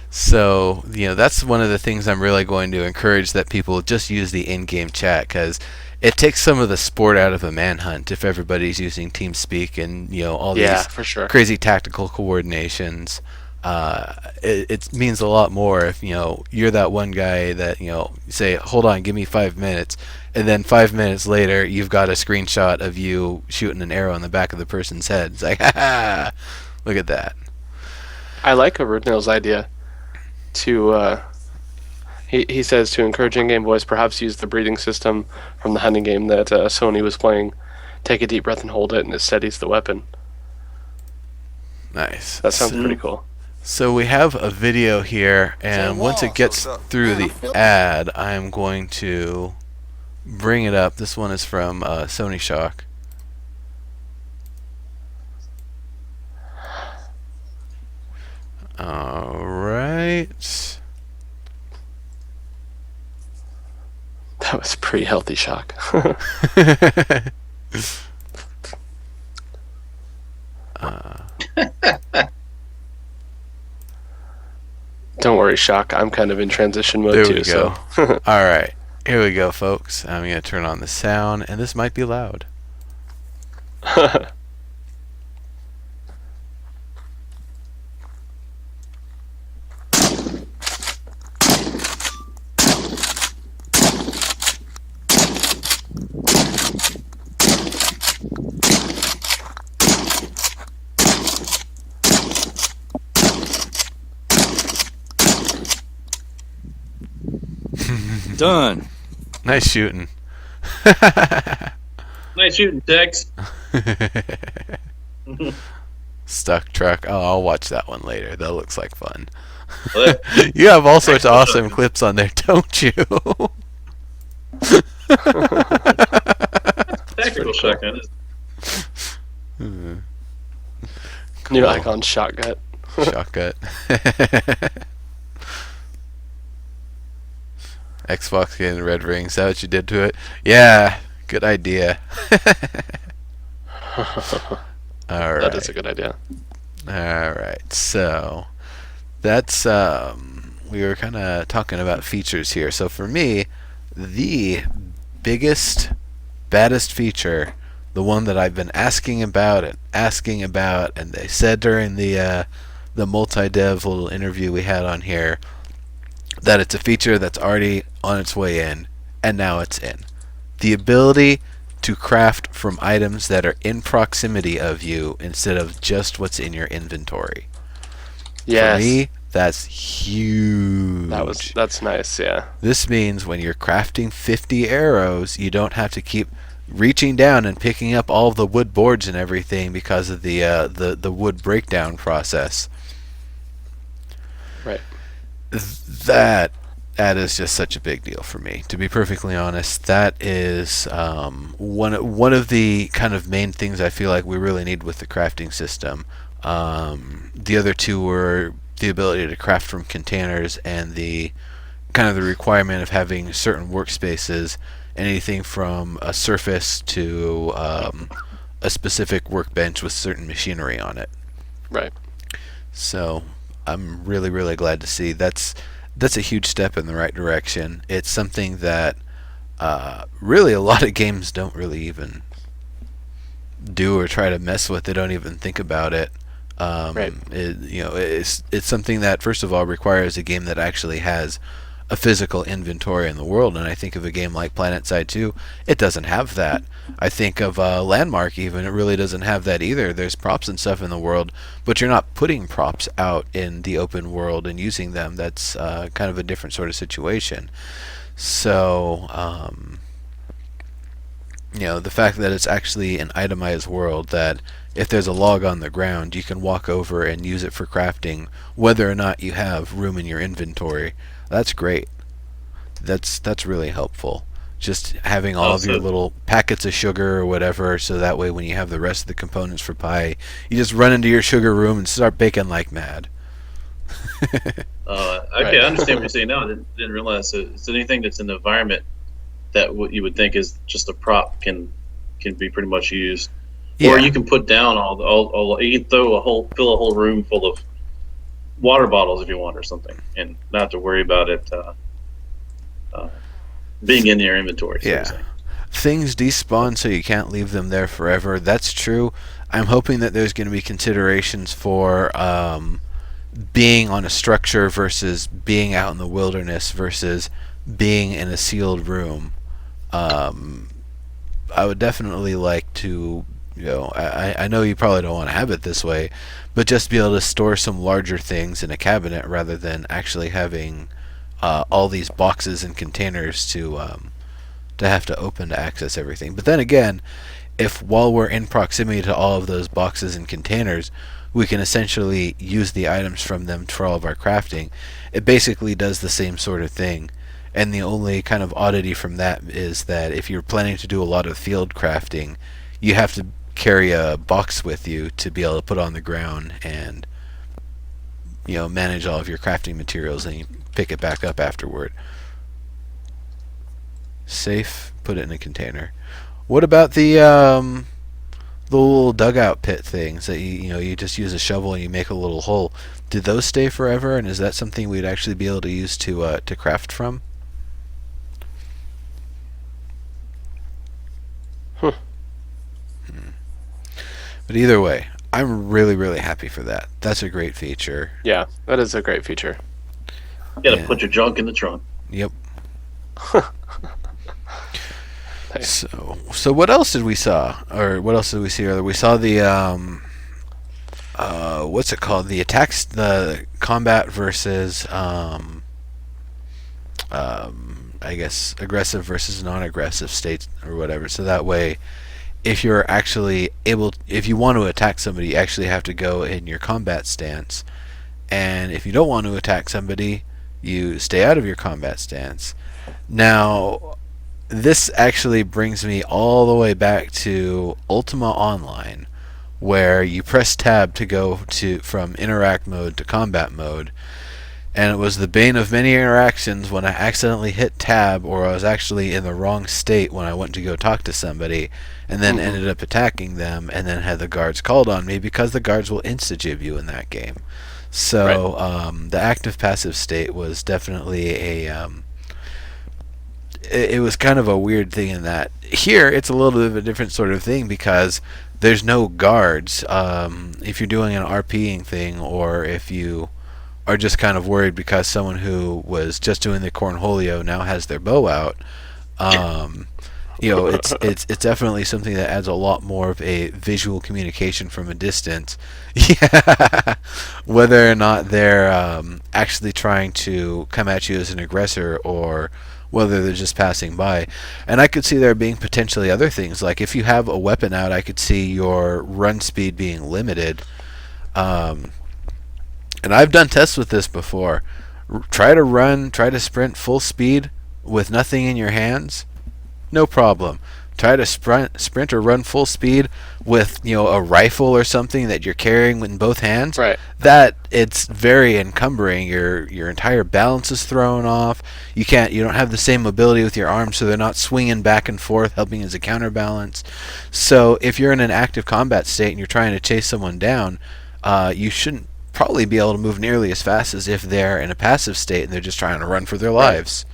So, you know, that's one of the things I'm really going to encourage, that people just use the in-game chat, because it takes some of the sport out of a manhunt if everybody's using TeamSpeak and, you know, all these for sure. crazy tactical coordinations. It means a lot more if, you know, you're that one guy that, you know, say, hold on, give me 5 minutes, and then 5 minutes later you've got a screenshot of you shooting an arrow in the back of the person's head. It's like, ha, look at that. I like Rootnail's idea to He says to encourage in-game voice, perhaps use the breathing system from the hunting game that Sony was playing. Take a deep breath and hold it, and it steadies the weapon. Nice. That sounds pretty cool. So we have a video here, and once it gets through the ad, I'm going to bring it up. This one is from Sony Shock. Alright. That was a pretty healthy shock. Don't worry, Shock. I'm kind of in transition mode there too. We go. So. Alright. Here we go, folks. I'm going to turn on the sound, and this might be loud. Done. Nice shooting. Nice shooting, Tex. Stuck truck. Oh, I'll watch that one later. That looks like fun. You have all sorts of awesome clips on there, don't you? Tactical shotgun. New icon, Shotgut. Shotgut. Xbox getting the red ring. Is that what you did to it? Yeah, good idea. All right. That is a good idea. All right. So that's we were kind of talking about features here. So for me, the biggest, baddest feature, the one that I've been asking about, and they said during the multi-dev little interview we had on here, that it's a feature that's already on its way in, and now it's in. The ability to craft from items that are in proximity of you instead of just what's in your inventory. Yes. For me, that's huge. That's nice, yeah. This means when you're crafting 50 arrows, you don't have to keep reaching down and picking up all of the wood boards and everything because of the wood breakdown process. Right. That is just such a big deal for me. To be perfectly honest, that is one of the kind of main things I feel like we really need with the crafting system. The other two were the ability to craft from containers and the kind of the requirement of having certain workspaces, anything from a surface to a specific workbench with certain machinery on it. Right. So I'm really, really glad to see that's a huge step in the right direction. It's something that really a lot of games don't really even do or try to mess with. They don't even think about it. Right. It's something that first of all requires a game that actually has a physical inventory in the world, and I think of a game like PlanetSide 2, it doesn't have that. I think of Landmark even, it really doesn't have that either. There's props and stuff in the world, but you're not putting props out in the open world and using them. That's kind of a different sort of situation. So, the fact that it's actually an itemized world, that if there's a log on the ground, you can walk over and use it for crafting, whether or not you have room in your inventory. That's great. That's really helpful. Just having all of your little packets of sugar or whatever, so that way when you have the rest of the components for pie, you just run into your sugar room and start baking like mad. Okay, I understand what you're saying now. I didn't realize it's anything that's in the environment that what you would think is just a prop can be pretty much used. Yeah. Or you can put down all you can fill a whole room full of water bottles if you want or something, and not have to worry about it being in your inventory. Yeah. Things despawn so you can't leave them there forever. That's true. I'm hoping that there's going to be considerations for being on a structure versus being out in the wilderness versus being in a sealed room. I would definitely like to, I know you probably don't want to have it this way, but just be able to store some larger things in a cabinet rather than actually having all these boxes and containers to have to open to access everything. But then again, if while we're in proximity to all of those boxes and containers, we can essentially use the items from them for all of our crafting, it basically does the same sort of thing. And the only kind of oddity from that is that if you're planning to do a lot of field crafting, you have to carry a box with you to be able to put on the ground and manage all of your crafting materials, and you pick it back up afterward. Safe, put it in a container. What about the little dugout pit things that you just use a shovel and you make a little hole? Did those stay forever, and is that something we'd actually be able to use to craft from? But either way, I'm really, really happy for that. That's a great feature. Yeah, that is a great feature. You gotta put your junk in the trunk. Yep. So what else did we saw, or what else did we see earlier? We saw the what's it called? The attacks, the combat versus I guess aggressive versus non-aggressive states or whatever. So that way, if you're actually if you want to attack somebody, you actually have to go in your combat stance, and if you don't want to attack somebody, you stay out of your combat stance. Now, this actually brings me all the way back to Ultima Online, where you press tab to go from interact mode to combat mode, and it was the bane of many interactions when I accidentally hit tab, or I was actually in the wrong state when I went to go talk to somebody, and then ended up attacking them, and then had the guards called on me, because the guards will insta-jib you in that game. So the active passive state was definitely it was kind of a weird thing in that. Here, it's a little bit of a different sort of thing, because there's no guards. If you're doing an RPing thing, or if you are just kind of worried because someone who was just doing the cornholio now has their bow out, it's definitely something that adds a lot more of a visual communication from a distance. Yeah, whether or not they're actually trying to come at you as an aggressor, or whether they're just passing by. And I could see there being potentially other things, like if you have a weapon out, I could see your run speed being limited. And I've done tests with this before. Try to sprint full speed with nothing in your hands, no problem. Try to sprint or run full speed with a rifle or something that you're carrying in both hands. Right. That it's very encumbering. Your entire balance is thrown off. You don't have the same mobility with your arms, so they're not swinging back and forth, helping as a counterbalance. So if you're in an active combat state and you're trying to chase someone down, you shouldn't probably be able to move nearly as fast as if they're in a passive state and they're just trying to run for their lives.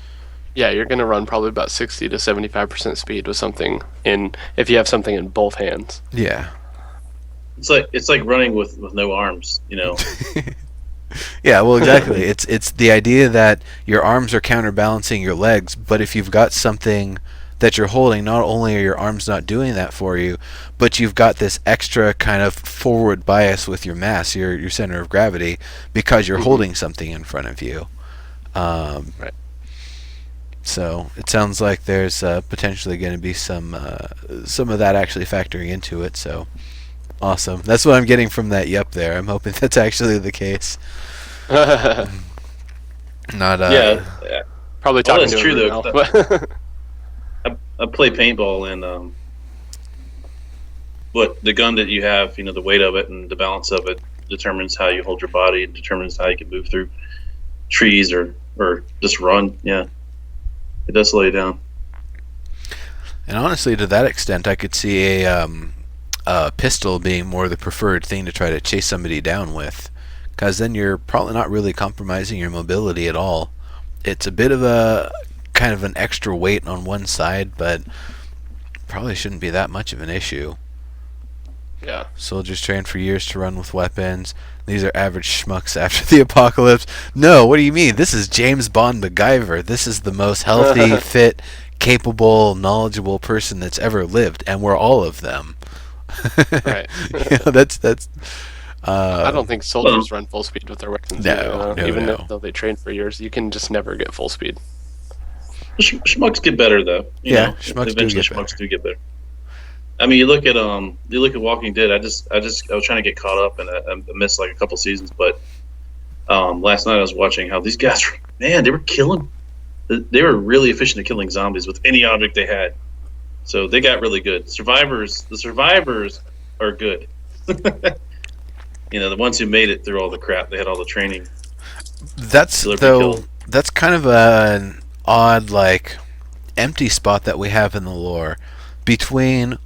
Yeah, you're going to run probably about 60 to 75% speed with something if you have something in both hands. Yeah. It's like running with no arms, Yeah, well, exactly. It's the idea that your arms are counterbalancing your legs, but if you've got something that you're holding, not only are your arms not doing that for you, but you've got this extra kind of forward bias with your mass, your center of gravity, because you're holding something in front of you. Right. So it sounds like there's potentially going to be some of that actually factoring into it. So awesome. That's what I'm getting from that yep there. I'm hoping that's actually the case. Not yeah. Probably talking that's to true though. I play paintball, and the gun that you have, the weight of it and the balance of it determines how you hold your body. It determines how you can move through trees or just run. Yeah, it does slow you down. And honestly, to that extent, I could see a pistol being more the preferred thing to try to chase somebody down with, because then you're probably not really compromising your mobility at all. It's a bit of a kind of an extra weight on one side, but probably shouldn't be that much of an issue. Yeah. Soldiers train for years to run with weapons. These are average schmucks after the apocalypse. No, what do you mean? This is James Bond MacGyver. This is the most healthy, fit, capable, knowledgeable person that's ever lived, and we're all of them. Right. That's I don't think soldiers run full speed with their weapons No, either, even though they train for years. You can just never get full speed. Schmucks get better though. Schmucks Eventually schmucks do get better. I mean, you look at Walking Dead. I was trying to get caught up and I missed like a couple seasons, but last night I was watching how these guys, man, they were killing. They were really efficient at killing zombies with any object they had. So they got really good. The survivors are good. The ones who made it through all the crap, they had all the training. That's kind of an odd, like, empty spot that we have in the lore between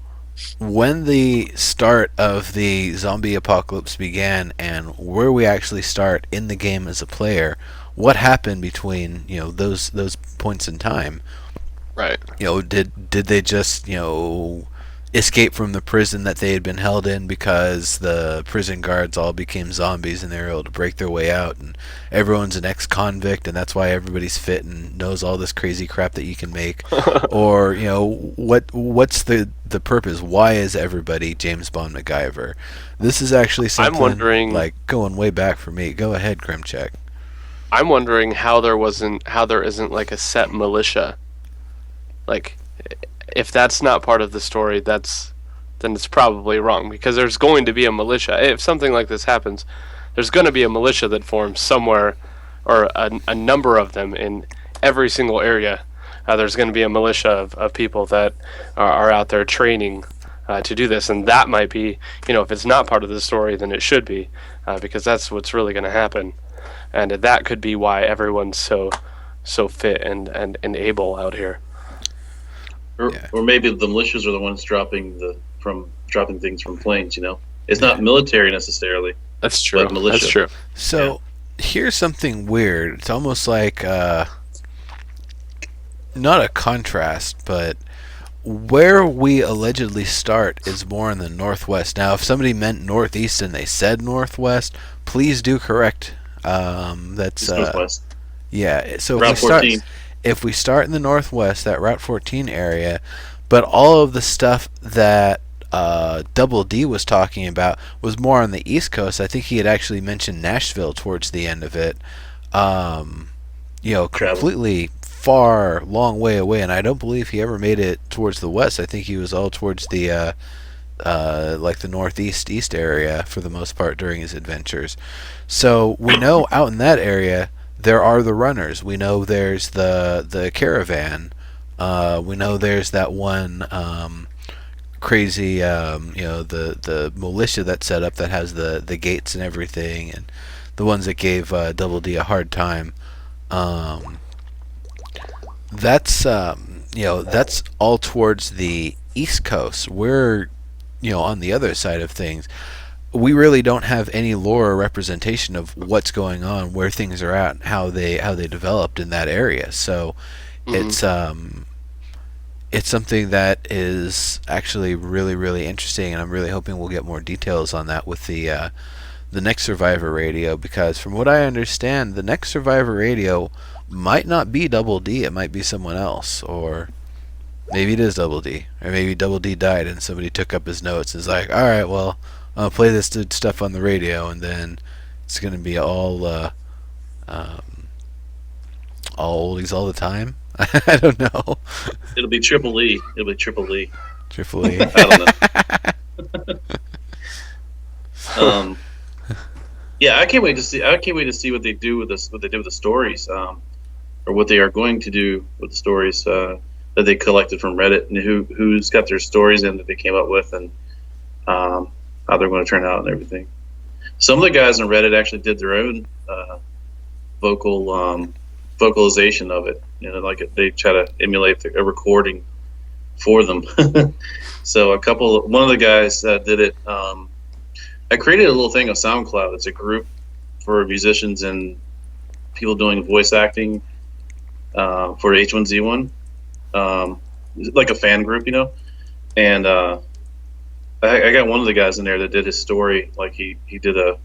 when the start of the zombie apocalypse began and where we actually start in the game as a player. What happened between those points in time? Right. Did they just escape from the prison that they had been held in because the prison guards all became zombies and they were able to break their way out, and everyone's an ex-convict and that's why everybody's fit and knows all this crazy crap that you can make? Or what's the purpose? Why is everybody James Bond MacGyver? This is actually something, I'm wondering, like, going way back for me. Go ahead, Grimcheck. I'm wondering how there isn't like a set militia. Like, if that's not part of the story, then it's probably wrong, because there's going to be a militia. If something like this happens, there's going to be a militia that forms somewhere, or a number of them in every single area. There's going to be a militia of people that are out there training to do this, and that might be, if it's not part of the story, then it should be, because that's what's really going to happen, and that could be why everyone's so fit and able out here. Or maybe the militias are the ones dropping things from planes. It's not military necessarily. That's true. But militia. That's true. So here's something weird. It's almost like not a contrast, but where we allegedly start is more in the northwest. Now, if somebody meant northeast and they said northwest, please do correct. That's northwest. Yeah. So Route 14. If we start in the northwest, that Route 14 area, but all of the stuff that Double D was talking about was more on the East Coast. I think he had actually mentioned Nashville towards the end of it. Completely far, long way away, and I don't believe he ever made it towards the west. I think he was all towards the like the northeast east area for the most part during his adventures. So we know out in that area there are the runners. We know there's the caravan. We know there's that one crazy, the militia that's set up that has the gates and everything, and the ones that gave Double D a hard time. That's that's all towards the East Coast. We're on the other side of things. We really don't have any lore or representation of what's going on, where things are at, and how they developed in that area. So it's something that is actually really, really interesting, and I'm really hoping we'll get more details on that with the next Survivor Radio, because from what I understand, the next Survivor Radio might not be Double D. It might be someone else, or maybe it is Double D, or maybe Double D died and somebody took up his notes and is like, all right, well, I'll play this stuff on the radio, and then it's going to be all oldies all the time. I don't know. It'll be Triple E. Triple E. I don't know. Yeah, I can't wait to see what they do with this. What they do with the stories, or what they are going to do with the stories that they collected from Reddit, and who's got their stories in that they came up with, and how they're going to turn out and everything. Some of the guys on Reddit actually did their own vocalization of it. Like they try to emulate a recording for them. So one of the guys did it. I created a little thing on SoundCloud. It's a group for musicians and people doing voice acting for H1Z1, like a fan group, and I got one of the guys in there that did his story. Like he did a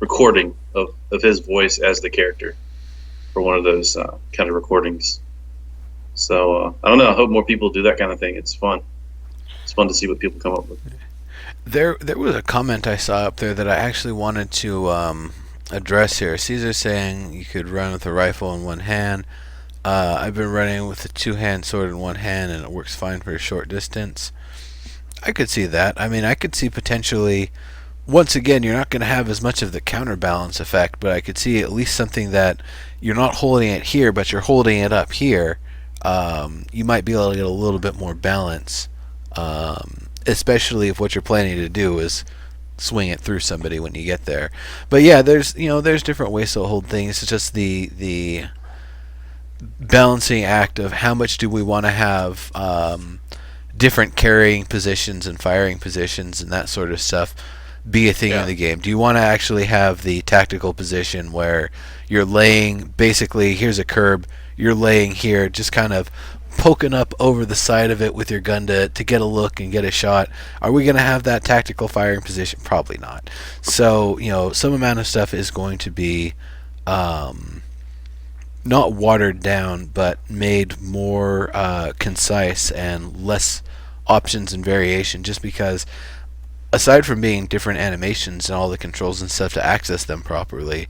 recording of his voice as the character for one of those kind of recordings. So I don't know. I hope more people do that kind of thing. It's fun. It's fun to see what people come up with. There was a comment I saw up there that I actually wanted to address here. Caesar saying you could run with a rifle in one hand. I've been running with a two-hand sword in one hand, and it works fine for a short distance. I could see that. I mean, I could see potentially. Once again, you're not going to have as much of the counterbalance effect, but I could see at least something that you're not holding it here, but you're holding it up here. You might be able to get a little bit more balance, especially if what you're planning to do is swing it through somebody when you get there. But yeah, there's different ways to hold things. It's just the balancing act of how much do we want to have different carrying positions and firing positions and that sort of stuff be a thing in the game. Do you want to actually have the tactical position where you're laying, basically, here's a curb, you're laying here, just kind of poking up over the side of it with your gun to get a look and get a shot? Are we going to have that tactical firing position? Probably not. So, some amount of stuff is going to be not watered down, but made more concise and less options and variation, just because aside from being different animations and all the controls and stuff to access them properly,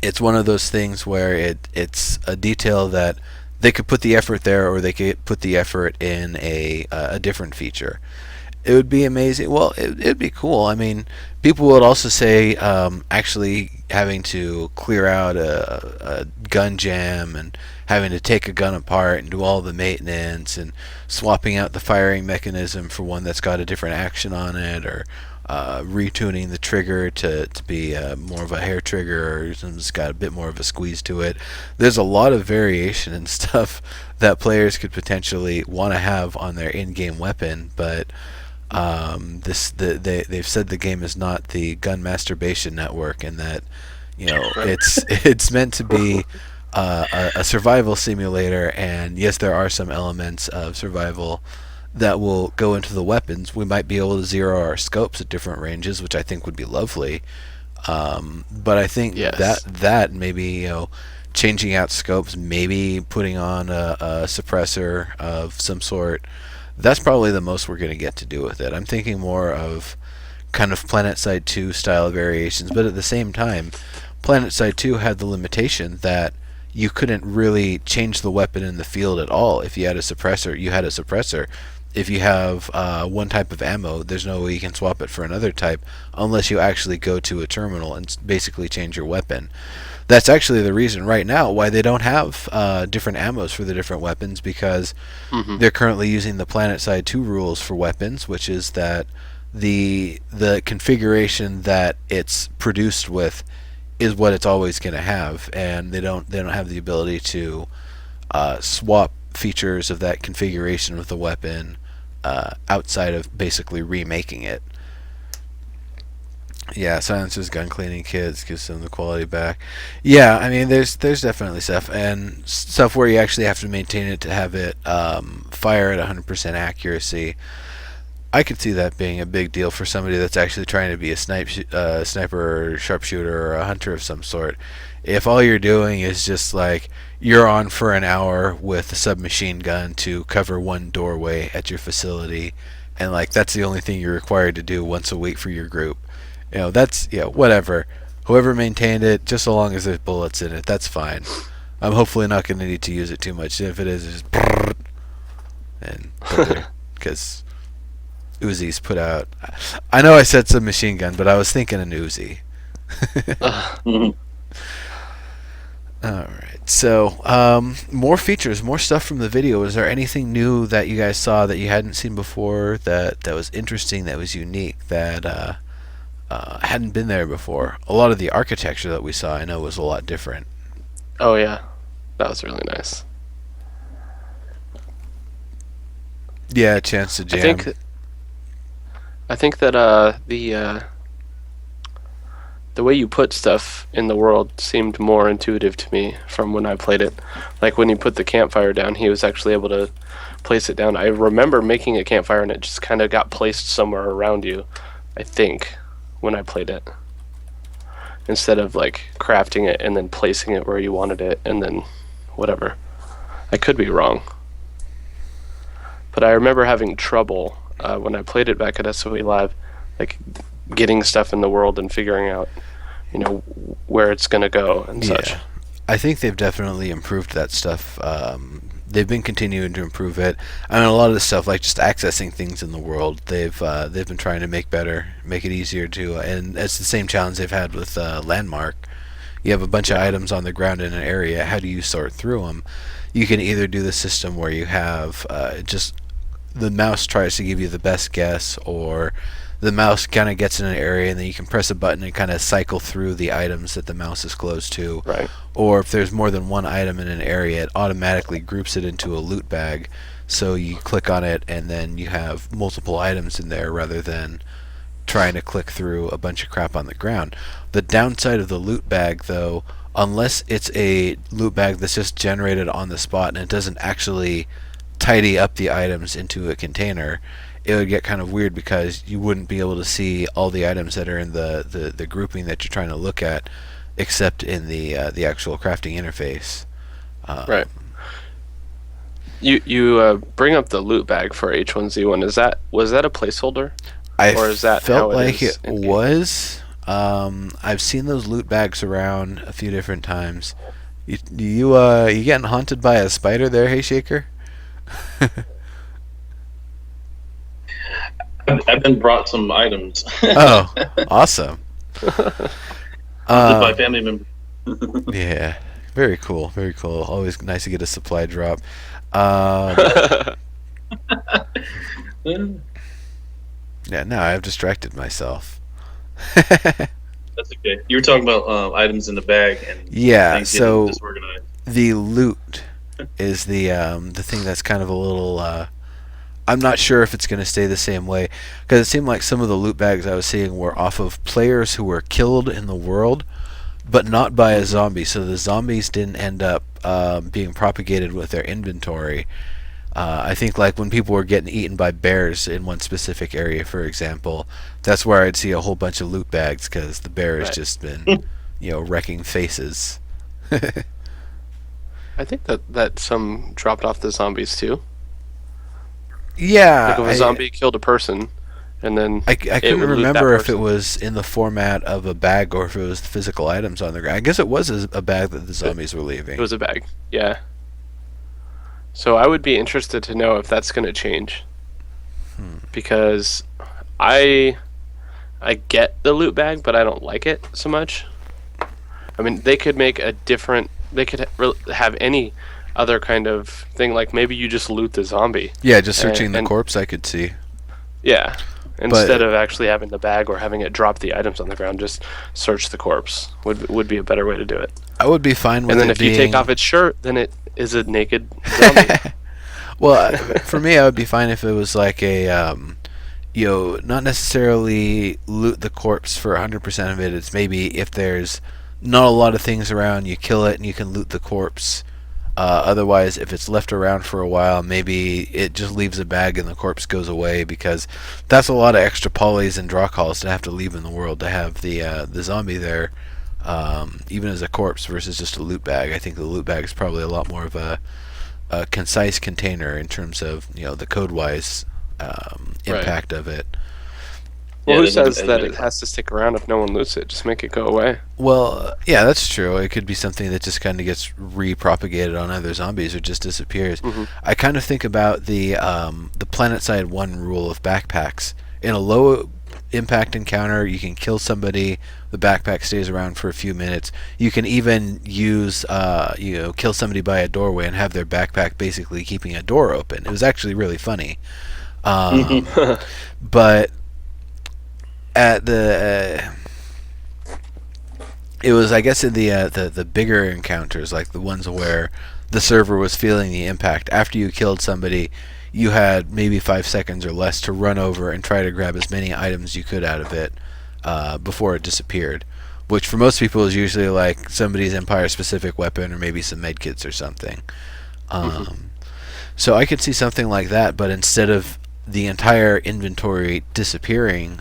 it's one of those things where it's a detail that they could put the effort there, or they could put the effort in a different feature. It would be amazing. Well, it'd be cool. I mean, people would also say actually having to clear out a gun jam and having to take a gun apart and do all the maintenance and swapping out the firing mechanism for one that's got a different action on it, or retuning the trigger to be more of a hair trigger, or it's got a bit more of a squeeze to it. There's a lot of variation and stuff that players could potentially want to have on their in-game weapon, but they've said the game is not the gun masturbation network, and that it's meant to be a survival simulator. And yes, there are some elements of survival that will go into the weapons. We might be able to zero our scopes at different ranges, which I think would be lovely. But I think that maybe changing out scopes, maybe putting on a suppressor of some sort. That's probably the most we're going to get to do with it. I'm thinking more of kind of PlanetSide 2 style variations, but at the same time, PlanetSide 2 had the limitation that you couldn't really change the weapon in the field at all. If you had a suppressor, you had a suppressor. If you have one type of ammo, there's no way you can swap it for another type unless you actually go to a terminal and basically change your weapon. That's actually the reason right now why they don't have different ammos for the different weapons, because they're currently using the PlanetSide 2 rules for weapons, which is that the configuration that it's produced with is what it's always going to have, and they don't have the ability to swap features of that configuration with the weapon outside of basically remaking it. Yeah, silencers, gun cleaning kits, gives them the quality back. Yeah, I mean, there's definitely stuff, and stuff where you actually have to maintain it to have it fire at 100% accuracy. I could see that being a big deal for somebody that's actually trying to be a sniper or sharpshooter or a hunter of some sort. If all you're doing is just like you're on for an hour with a submachine gun to cover one doorway at your facility, and like that's the only thing you're required to do once a week for your group, that's whatever. Whoever maintained it, just so long as there's bullets in it, that's fine. I'm hopefully not going to need to use it too much. If it is, it's just and because Uzi's put out. I know I said submachine gun, but I was thinking an Uzi. Alright, so more features, more stuff from the video. Is there anything new that you guys saw that you hadn't seen before that was interesting, that was unique, that hadn't been there before? A lot of the architecture that we saw, I know, was a lot different. Oh yeah, that was really nice. Yeah, a chance to jam. I think that the way you put stuff in the world seemed more intuitive to me from when I played it. Like when you put the campfire down, he was actually able to place it down. I remember making a campfire and it just kind of got placed somewhere around you, I think, when I played it. Instead of like crafting it and then placing it where you wanted it and then whatever. I could be wrong. But I remember having trouble when I played it back at SOE Live. like getting stuff in the world and figuring out, where it's going to go and such. I think they've definitely improved that stuff. They've been continuing to improve it. I mean, a lot of the stuff, like just accessing things in the world, they've been trying to make better, make it easier to. And it's the same challenge they've had with Landmark. You have a bunch of items on the ground in an area. How do you sort through them? You can either do the system where you have just the mouse tries to give you the best guess, or the mouse kind of gets in an area and then you can press a button and kind of cycle through the items that the mouse is close to. Right. Or if there's more than one item in an area, it automatically groups it into a loot bag. So you click on it and then you have multiple items in there rather than trying to click through a bunch of crap on the ground. The downside of the loot bag, though, unless it's a loot bag that's just generated on the spot and it doesn't actually tidy up the items into a container, it would get kind of weird because you wouldn't be able to see all the items that are in the grouping that you're trying to look at, except in the actual crafting interface. Right. You bring up the loot bag for H1Z1. Was that a placeholder? Or is that felt like it was. I've seen those loot bags around a few different times. You getting haunted by a spider there, Hey Shaker? I've been brought some items. Oh, awesome. My family member. Yeah, very cool, very cool. Always nice to get a supply drop. Yeah, no, I've distracted myself. That's okay. You were talking about items in the bag and yeah, so disorganized. The loot is the thing that's kind of a little. I'm not sure if it's going to stay the same way, because it seemed like some of the loot bags I was seeing were off of players who were killed in the world, but not by a zombie. So the zombies didn't end up being propagated with their inventory. I think like when people were getting eaten by bears in one specific area, for example, that's where I'd see a whole bunch of loot bags because the bear has just been, wrecking faces. I think that some dropped off the zombies too. Yeah. Like if a zombie killed a person, and then I couldn't remember if it was in the format of a bag or if it was physical items on the ground. I guess it was a bag that the zombies were leaving. It was a bag, yeah. So I would be interested to know if that's going to change, because I get the loot bag, but I don't like it so much. I mean, they could make a different. They could have any other kind of thing, like maybe you just loot the zombie. Yeah, just searching the corpse, I could see. Yeah, instead of actually having the bag or having it drop the items on the ground, just search the corpse would be a better way to do it. I would be fine with it. And then if you take off its shirt, then it is a naked zombie. Well, for me, I would be fine if it was like a, not necessarily loot the corpse for 100% of it. It's maybe if there's not a lot of things around, you kill it and you can loot the corpse. Otherwise, if it's left around for a while, maybe it just leaves a bag and the corpse goes away, because that's a lot of extra polys and draw calls to have to leave in the world to have the zombie there, even as a corpse versus just a loot bag. I think the loot bag is probably a lot more of a concise container in terms of the code-wise impact of it. Well, who says that it has to stick around if no one loots it? Just make it go away. Well, yeah, that's true. It could be something that just kind of gets re-propagated on other zombies or just disappears. Mm-hmm. I kind of think about the PlanetSide 1 rule of backpacks. In a low impact encounter, you can kill somebody, the backpack stays around for a few minutes. You can even use, kill somebody by a doorway and have their backpack basically keeping a door open. It was actually really funny. But at it was, I guess, in the bigger encounters, like the ones where the server was feeling the impact. After you killed somebody, you had maybe 5 seconds or less to run over and try to grab as many items you could out of it before it disappeared, which for most people is usually like somebody's Empire-specific weapon or maybe some medkits or something. So I could see something like that, but instead of the entire inventory disappearing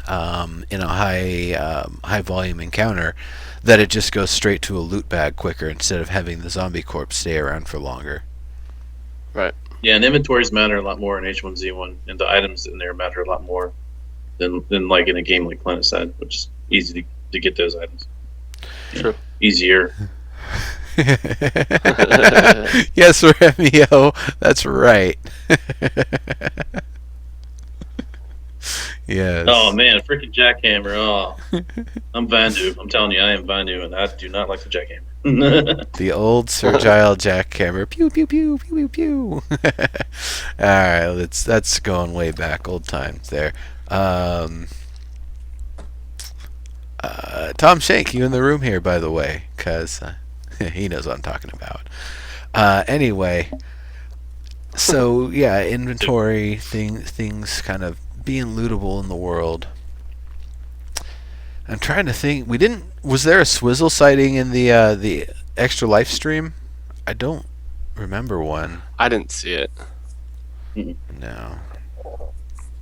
in a high volume encounter, that it just goes straight to a loot bag quicker instead of having the zombie corpse stay around for longer. Right. Yeah, and inventories matter a lot more in H1Z1, and the items in there matter a lot more. than like in a game like Planetside, which is easy to get those items. True. Easier. Yes, Remio, that's right. Yes. Oh man, a freaking jackhammer! Oh, I'm Vandu. I'm telling you, I am Vandu, and I do not like the jackhammer. The old Sir Giles jackhammer. Pew pew pew pew pew pew. All right, that's going way back, old times there. Tom Shank, you in the room here, by the way, because he knows what I'm talking about. Anyway, so yeah, inventory things kind of being lootable in the world. I'm trying to think. Was there a Swizzle sighting in the Extra Life stream? I don't remember one. I didn't see it. No.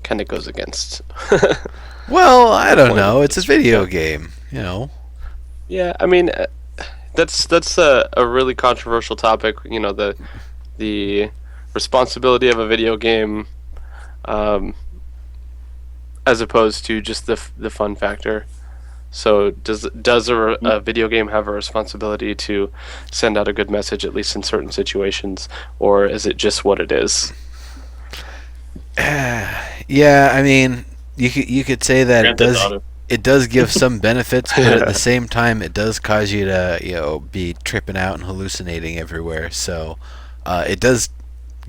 Kind of goes against. Well, I don't know. It's a video game, you know. Yeah, I mean, that's a really controversial topic. You know, the responsibility of a video game, as opposed to just the fun factor. So does a video game have a responsibility to send out a good message, at least in certain situations, or is it just what it is? Yeah, I mean, you could say that it does give some benefits, but at the same time, it does cause you to be tripping out and hallucinating everywhere. So it does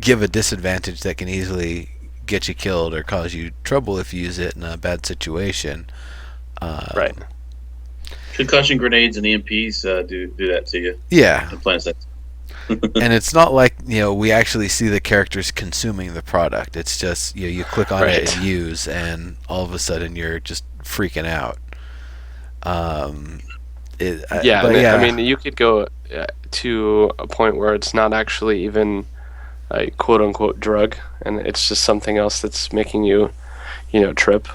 give a disadvantage that can easily get you killed or cause you trouble if you use it in a bad situation. Right. Concussion grenades and EMPs do that to you. Yeah. And it's not like we actually see the characters consuming the product. It's just you click on it and use, and all of a sudden you're just freaking out. I mean, you could go to a point where it's not actually even a quote unquote drug, and it's just something else that's making you, trip.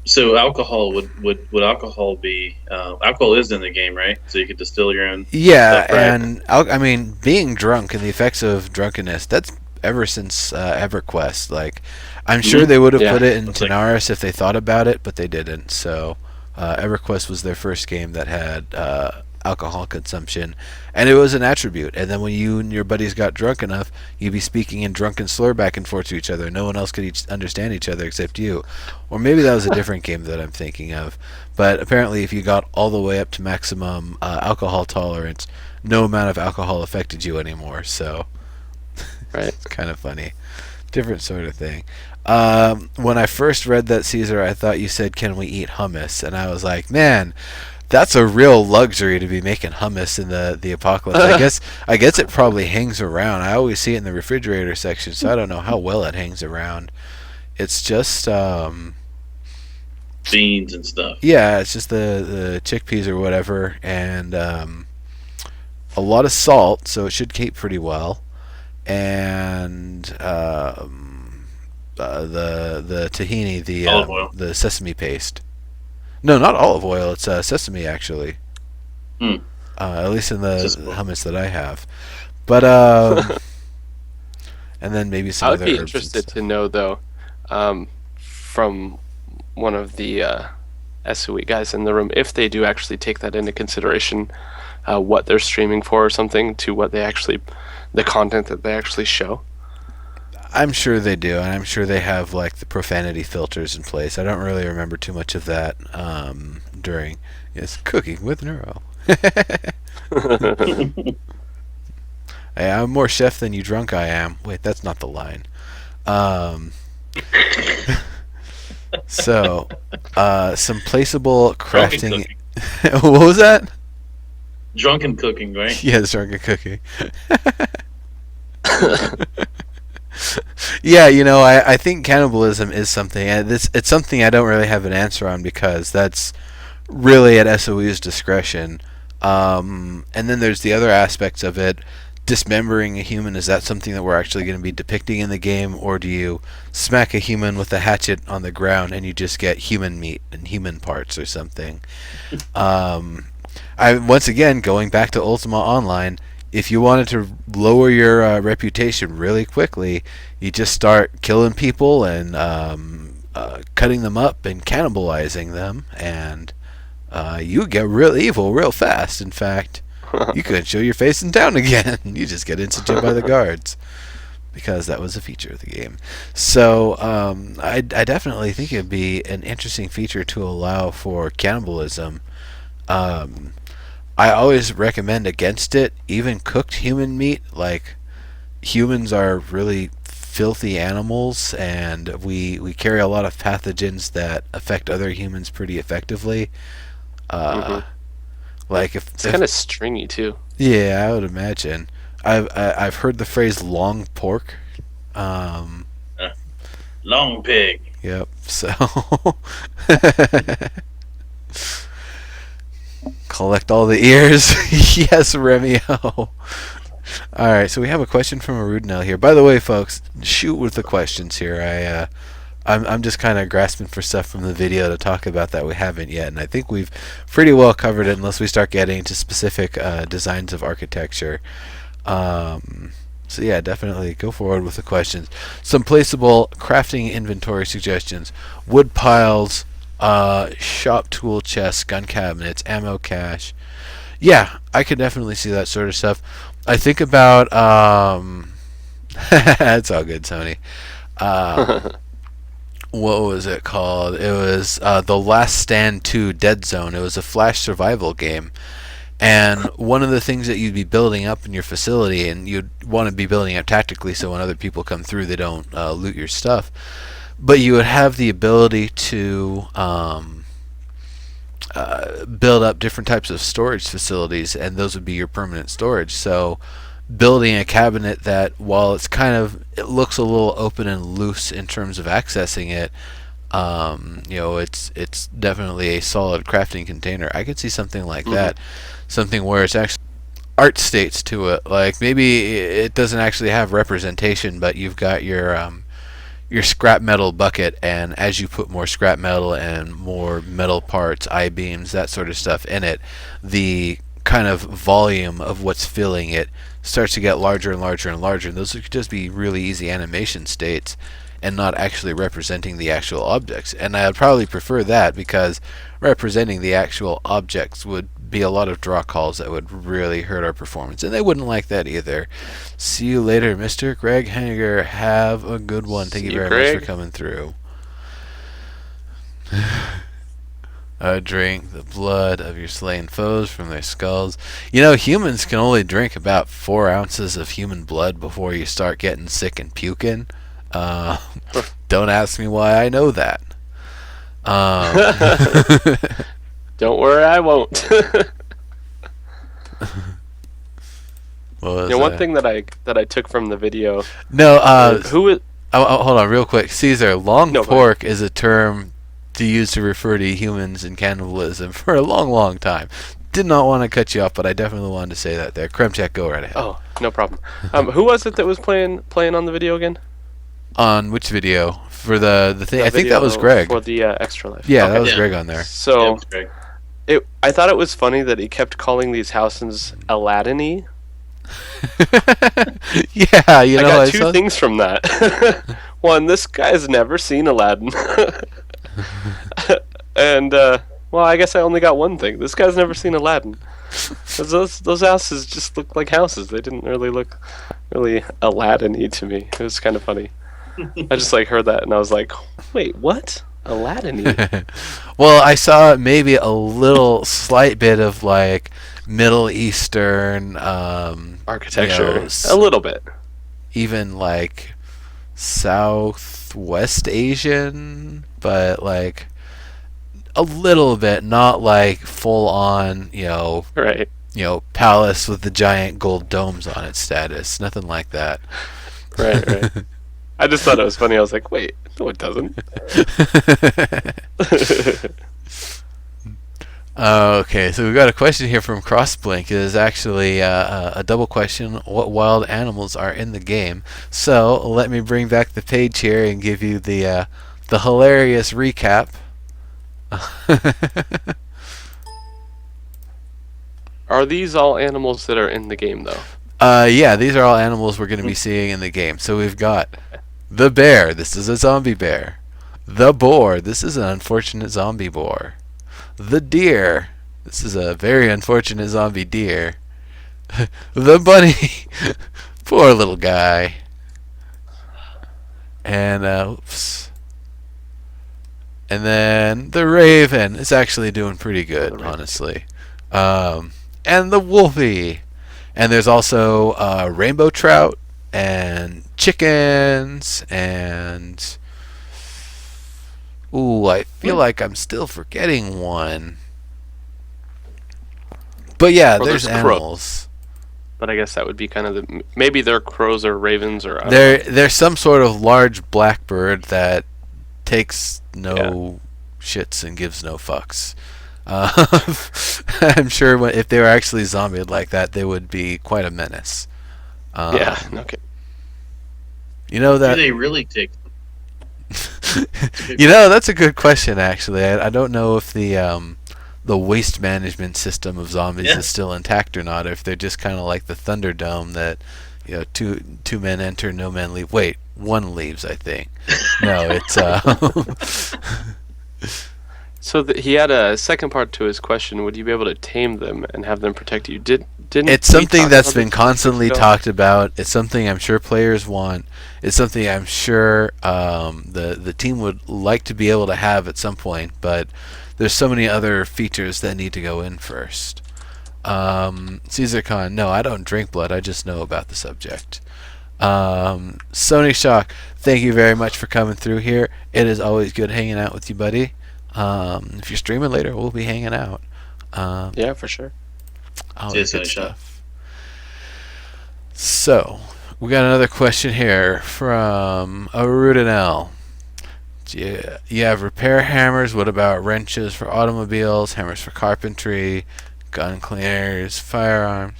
So alcohol would alcohol be alcohol is in the game, right? So you could distill your own. Yeah, stuff, right? and I mean, being drunk and the effects of drunkenness, that's ever since EverQuest. Like, I'm sure they would have put it in Tanaris if they thought about it, but they didn't. So EverQuest was their first game that had alcohol consumption, and it was an attribute. And then when you and your buddies got drunk enough, you'd be speaking in drunken slur back and forth to each other. No one else could understand each other except you. Or maybe that was a different game that I'm thinking of. But apparently, if you got all the way up to maximum alcohol tolerance, no amount of alcohol affected you anymore. So it's kind of funny. Different sort of thing. When I first read that, Caesar, I thought you said, "Can we eat hummus?" And I was like, man, that's a real luxury to be making hummus in the apocalypse. I guess it probably hangs around. I always see it in the refrigerator section, so I don't know how well it hangs around. It's just beans and stuff. Yeah, it's just the chickpeas or whatever, and a lot of salt, so it should keep pretty well. And the tahini, olive oil. The sesame paste. No, not olive oil. It's sesame, actually. At least in the hummus that I have. But and then maybe some other herbs. I would be interested to know, though, from one of the SOE guys in the room, if they do actually take that into consideration, what they're streaming for or something, to what they actually, the content that they actually show. I'm sure they do, and I'm sure they have like the profanity filters in place. I don't really remember too much of that during Cooking with Neuro. Hey, I'm more chef than you drunk I am. Wait, that's not the line. So, some placeable crafting. What was that? Drunken cooking, right? Yes, drunken cooking. Yeah, I think cannibalism is something. It's something I don't really have an answer on because that's really at SOE's discretion. And then there's the other aspects of it. Dismembering a human, is that something that we're actually going to be depicting in the game, or do you smack a human with a hatchet on the ground and you just get human meat and human parts or something? Once again, going back to Ultima Online, if you wanted to lower your reputation really quickly, you just start killing people and cutting them up and cannibalizing them, and you get real evil real fast. In fact, you couldn't show your face in town again. You just get instituted by the guards, because that was a feature of the game. So I definitely think it'd be an interesting feature to allow for cannibalism. I always recommend against it, even cooked human meat. Like, humans are really filthy animals, and we carry a lot of pathogens that affect other humans pretty effectively. Like it's kind of stringy too. Yeah, I would imagine. I've heard the phrase "long pork." Long pig. Yep. So collect all the ears. Yes, Remio. All right, so we have a question from Arudnell here. By the way, folks, shoot with the questions here. I'm just kind of grasping for stuff from the video to talk about that we haven't yet, and I think we've pretty well covered it, unless we start getting into specific designs of architecture. So yeah, definitely go forward with the questions. Some placeable crafting inventory suggestions: wood piles, shop tool chests, gun cabinets, ammo cache. Yeah, I could definitely see that sort of stuff. I think about it's all good, Tony. What was it called? It was The Last Stand 2 Dead Zone. It was a flash survival game. And one of the things that you'd be building up in your facility, and you'd want to be building up tactically so when other people come through they don't loot your stuff, but you would have the ability to build up different types of storage facilities, and those would be your permanent storage. So building a cabinet that, while it looks a little open and loose in terms of accessing it, it's definitely a solid crafting container. I could see something like that, something where it's actually art states to it. Like, maybe it doesn't actually have representation, but you've got your scrap metal bucket, and as you put more scrap metal and more metal parts, I-beams, that sort of stuff in it, the kind of volume of what's filling it starts to get larger and larger and larger, and those could just be really easy animation states and not actually representing the actual objects. And I'd probably prefer that, because representing the actual objects would be a lot of draw calls that would really hurt our performance, and they wouldn't like that either. See you later, Mr. Greg Henniger. Have a good one. Thank you very much for coming through. Drink the blood of your slain foes from their skulls. Humans can only drink about 4 ounces of human blood before you start getting sick and puking. Don't ask me why I know that. Don't worry, I won't. One thing that I took from the video. No, hold on, real quick, Caesar. Long pork is a term to use to refer to humans and cannibalism for a long, long time. Did not want to cut you off, but I definitely wanted to say that there. Kremchak, go right ahead. Oh, no problem. Who was it that was playing on the video again? On which video? For the thing? I think that was Greg. For the Extra Life. Yeah, okay, that was Greg on there. So, I thought it was funny that he kept calling these houses Aladdin-y. Yeah, I got two things from that. One, this guy's never seen Aladdin. And, well, I guess I only got one thing. This guy's never seen Aladdin. Those houses just looked like houses. They didn't really look really Aladdin-y to me. It was kind of funny. I just heard that and I was like, wait, what? Aladdin-y? Well, I saw maybe a little slight bit of Middle Eastern architecture. A little bit. Even Southwest Asian, but a little bit, not full on, right. Palace with the giant gold domes on its status. Nothing like that. Right. I just thought it was funny. I was like, wait, no, it doesn't. Okay, so we've got a question here from Crossblink. It is actually a double question. What wild animals are in the game? So let me bring back the page here and give you the hilarious recap. Are these all animals that are in the game, though? Yeah, these are all animals we're going to be seeing in the game. So we've got the bear. This is a zombie bear. The boar. This is an unfortunate zombie boar. The deer. This is a very unfortunate zombie deer. The bunny. Poor little guy. And oops. And then the raven is actually doing pretty good, honestly. And the wolfie. And there's also rainbow trout and chickens and... Ooh, I feel like I'm still forgetting one. But yeah, there's animals. But I guess that would be kind of the... Maybe they're crows or ravens or... There's some sort of large blackbird that takes no shits and gives no fucks. I'm sure if they were actually zombied like that, they would be quite a menace. Okay. You know that... Do they really take... that's a good question, actually. I don't know if the waste management system of zombies is still intact or not, or if they're just kind of like the Thunderdome that, two men enter, no men leave. Wait, one leaves, I think. No, it's... So he had a second part to his question. Would you be able to tame them and have them protect you? Didn't it's something that's been constantly talked about. It's something I'm sure players want. It's something I'm sure the team would like to be able to have at some point, but there's so many other features that need to go in first. Caesar Khan, no, I don't drink blood. I just know about the subject. Sony Shock, thank you very much for coming through here. It is always good hanging out with you, buddy. If you're streaming later, we'll be hanging out. Yeah, for sure. All good stuff. So, we got another question here from Arudinel. You have repair hammers. What about wrenches for automobiles, hammers for carpentry, gun cleaners, firearms?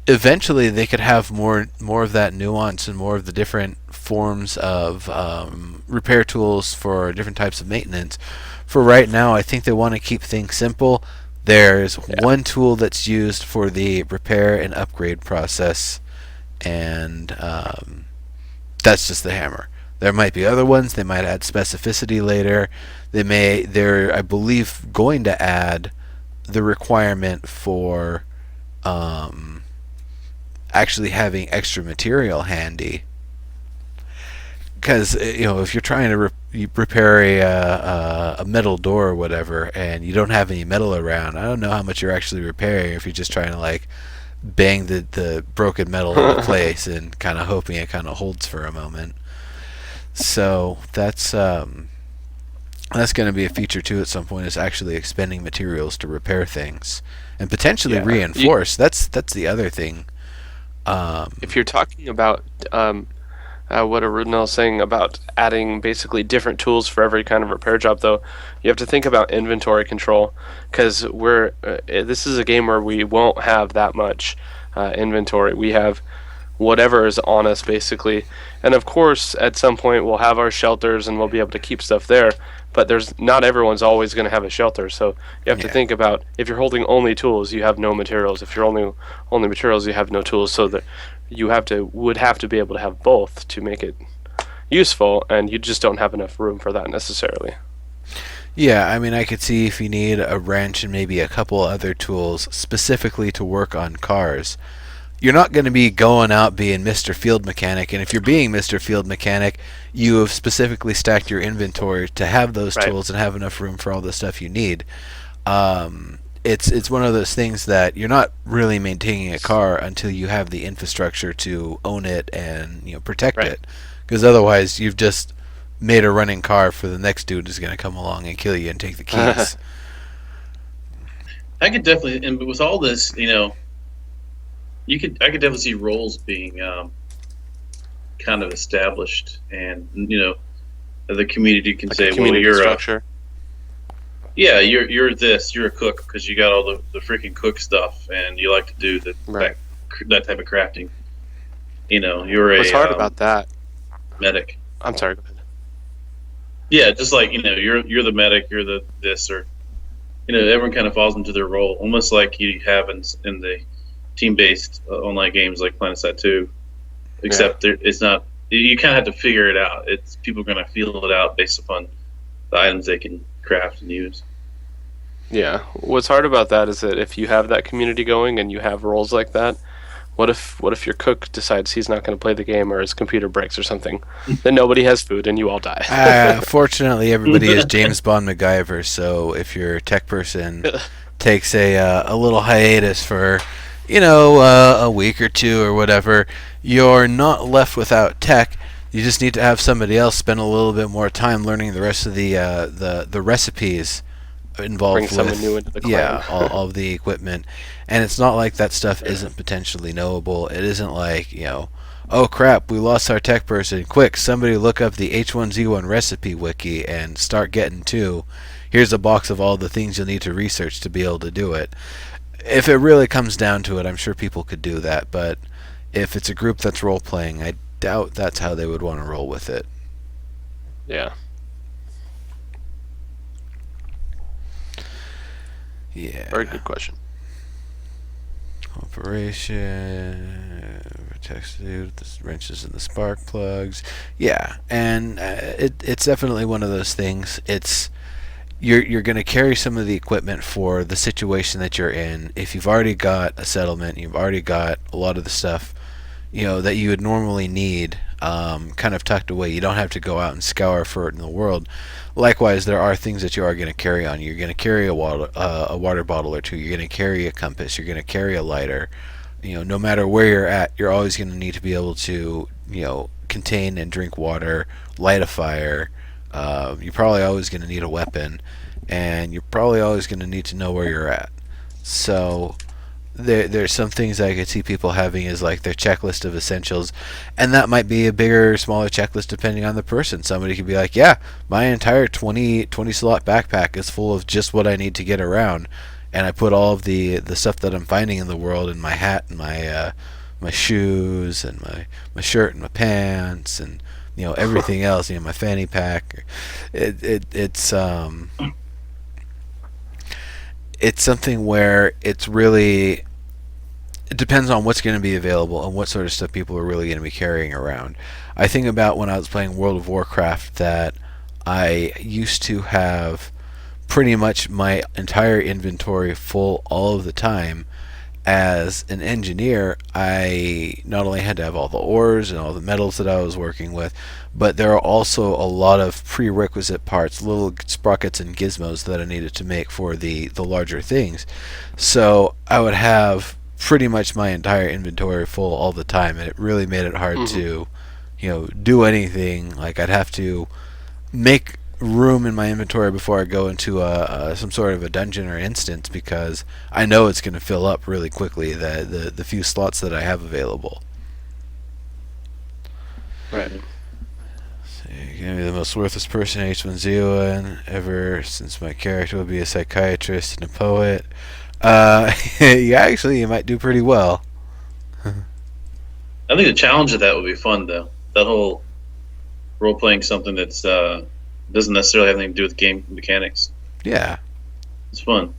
Eventually, they could have more of that nuance and more of the different forms of repair tools for different types of maintenance. For right now, I think they want to keep things simple. There's one tool that's used for the repair and upgrade process, and that's just the hammer. There might be other ones. They might add specificity later. They're, I believe, going to add the requirement for actually having extra material handy. Because if you're trying to repair a metal door or whatever, and you don't have any metal around, I don't know how much you're actually repairing if you're just trying to like bang the broken metal into place and kind of hoping it kind of holds for a moment. So that's going to be a feature too at some point, is actually expending materials to repair things and potentially reinforce. That's the other thing. If you're talking about what Arudinel's saying about adding basically different tools for every kind of repair job, though, you have to think about inventory control, because this is a game where we won't have that much inventory. We have whatever is on us, basically. And of course, at some point, we'll have our shelters and we'll be able to keep stuff there, but not everyone's always going to have a shelter. So you have to think about, if you're holding only tools, you have no materials. If you're only materials, you have no tools. So that you would have to be able to have both to make it useful, and you just don't have enough room for that necessarily. Yeah, I mean, I could see if you need a wrench and maybe a couple other tools specifically to work on cars. You're not going to be going out being Mr. Field Mechanic, and if you're being Mr. Field Mechanic, you have specifically stacked your inventory to have those tools and have enough room for all the stuff you need. It's one of those things that you're not really maintaining a car until you have the infrastructure to own it and protect it, because otherwise you've just made a running car for the next dude who's going to come along and kill you and take the keys. I could definitely, and with all this, I could definitely see roles being kind of established, and the community can say, "Well, you're structure." You're this. You're a cook because you got all the freaking cook stuff, and you like to do that type of crafting. You're What's hard about that? Medic. I'm sorry. Go ahead. Yeah, just like you're the medic. You're the this, or everyone kind of falls into their role, almost like you have in the team-based online games like PlanetSide 2, except it's not. You kind of have to figure it out. It's people are going to feel it out based upon the items they can craft and use. Yeah. What's hard about that is that if you have that community going and you have roles like that, what if your cook decides he's not going to play the game or his computer breaks or something? Then nobody has food and you all die. Fortunately, everybody is James Bond MacGyver, so if your tech person takes a little hiatus for, a week or two or whatever, you're not left without tech. You just need to have somebody else spend a little bit more time learning the rest of the recipes involved. Bring someone new into the clan. all of the equipment. And it's not like that stuff isn't potentially knowable. It isn't like, oh crap, we lost our tech person. Quick, somebody look up the H1Z1 recipe wiki and start getting to. Here's a box of all the things you'll need to research to be able to do it. If it really comes down to it, I'm sure people could do that. But if it's a group that's role-playing, I doubt that's how they would want to roll with it. Yeah. Yeah. Very good question. Operation protects the wrenches and the spark plugs. Yeah, and it's definitely one of those things. It's you're going to carry some of the equipment for the situation that you're in. If you've already got a settlement, you've already got a lot of the stuff that you would normally need kind of tucked away. You don't have to go out and scour for it in the world. Likewise, there are things that you are going to carry on. You're going to carry a water bottle or two. You're going to carry a compass. You're going to carry a lighter. No matter where you're at, you're always going to need to be able to, contain and drink water, light a fire. You're probably always going to need a weapon, and you're probably always going to need to know where you're at. So there's some things I could see people having as like their checklist of essentials, and that might be a bigger or smaller checklist depending on the person. Somebody could be like, yeah, my entire 20 slot backpack is full of just what I need to get around, and I put all of the stuff that I'm finding in the world in my hat and my shoes and my shirt and my pants and everything else, my fanny pack. It's something where it depends on what's going to be available and what sort of stuff people are really going to be carrying around. I think about when I was playing World of Warcraft that I used to have pretty much my entire inventory full all of the time. As an engineer, I not only had to have all the ores and all the metals that I was working with, but there are also a lot of prerequisite parts, little sprockets and gizmos that I needed to make for the larger things. So I would have pretty much my entire inventory full all the time, and it really made it hard to, do anything. Like I'd have to make room in my inventory before I go into some sort of a dungeon or instance, because I know it's going to fill up really quickly the few slots that I have available. Right. So you're going to be the most worthless person H1Z1 ever, since my character will be a psychiatrist and a poet. Yeah, actually, you might do pretty well. I think the challenge of that would be fun, though. That whole role-playing something that's doesn't necessarily have anything to do with game mechanics. Yeah. It's fun.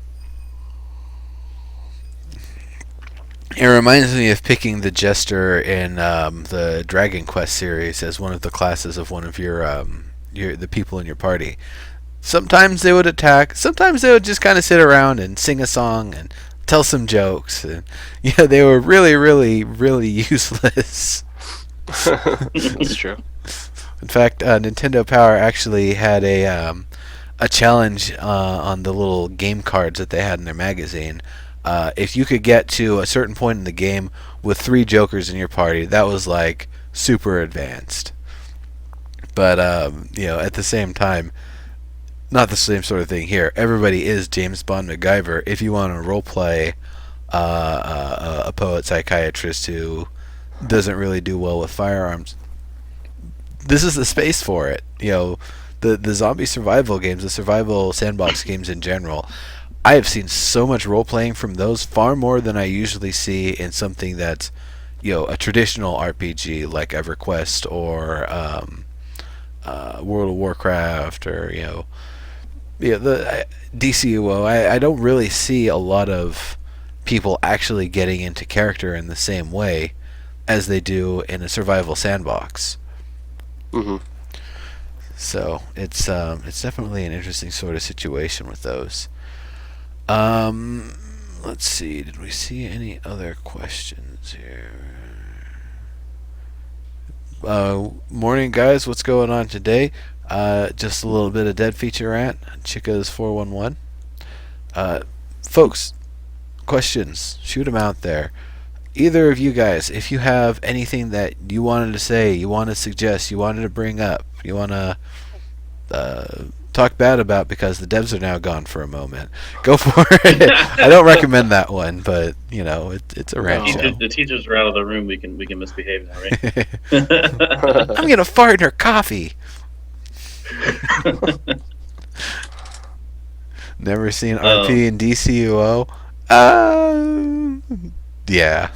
It reminds me of picking the Jester in the Dragon Quest series as one of the classes of one of the people in your party. Sometimes they would attack. Sometimes they would just kind of sit around and sing a song and tell some jokes. And they were really, really, really useless. That's true. In fact, Nintendo Power actually had a challenge on the little game cards that they had in their magazine. If you could get to a certain point in the game with 3 jokers in your party, that was like super advanced. But at the same time, not the same sort of thing here. Everybody is James Bond MacGyver. If you want to roleplay a poet psychiatrist who doesn't really do well with firearms, this is the space for it. The zombie survival games, the survival sandbox games in general, I have seen so much role playing from those, far more than I usually see in something that's a traditional RPG like EverQuest or World of Warcraft or the DCUO. I don't really see a lot of people actually getting into character in the same way as they do in a survival sandbox. Mm-hmm. So it's definitely an interesting sort of situation with those. Let's see. Did we see any other questions here? Morning, guys. What's going on today? Just a little bit of dead feature rant. Chicas 411. Folks, questions. Shoot them out there. Either of you guys, if you have anything that you wanted to say, you want to suggest, you wanted to bring up, you want to talk bad about because the devs are now gone for a moment, go for it. I don't recommend that one, but it's a rant show. The teachers are out of the room. We can misbehave now, right? I'm gonna fart in her coffee. Never seen RP in DCUO. Yeah.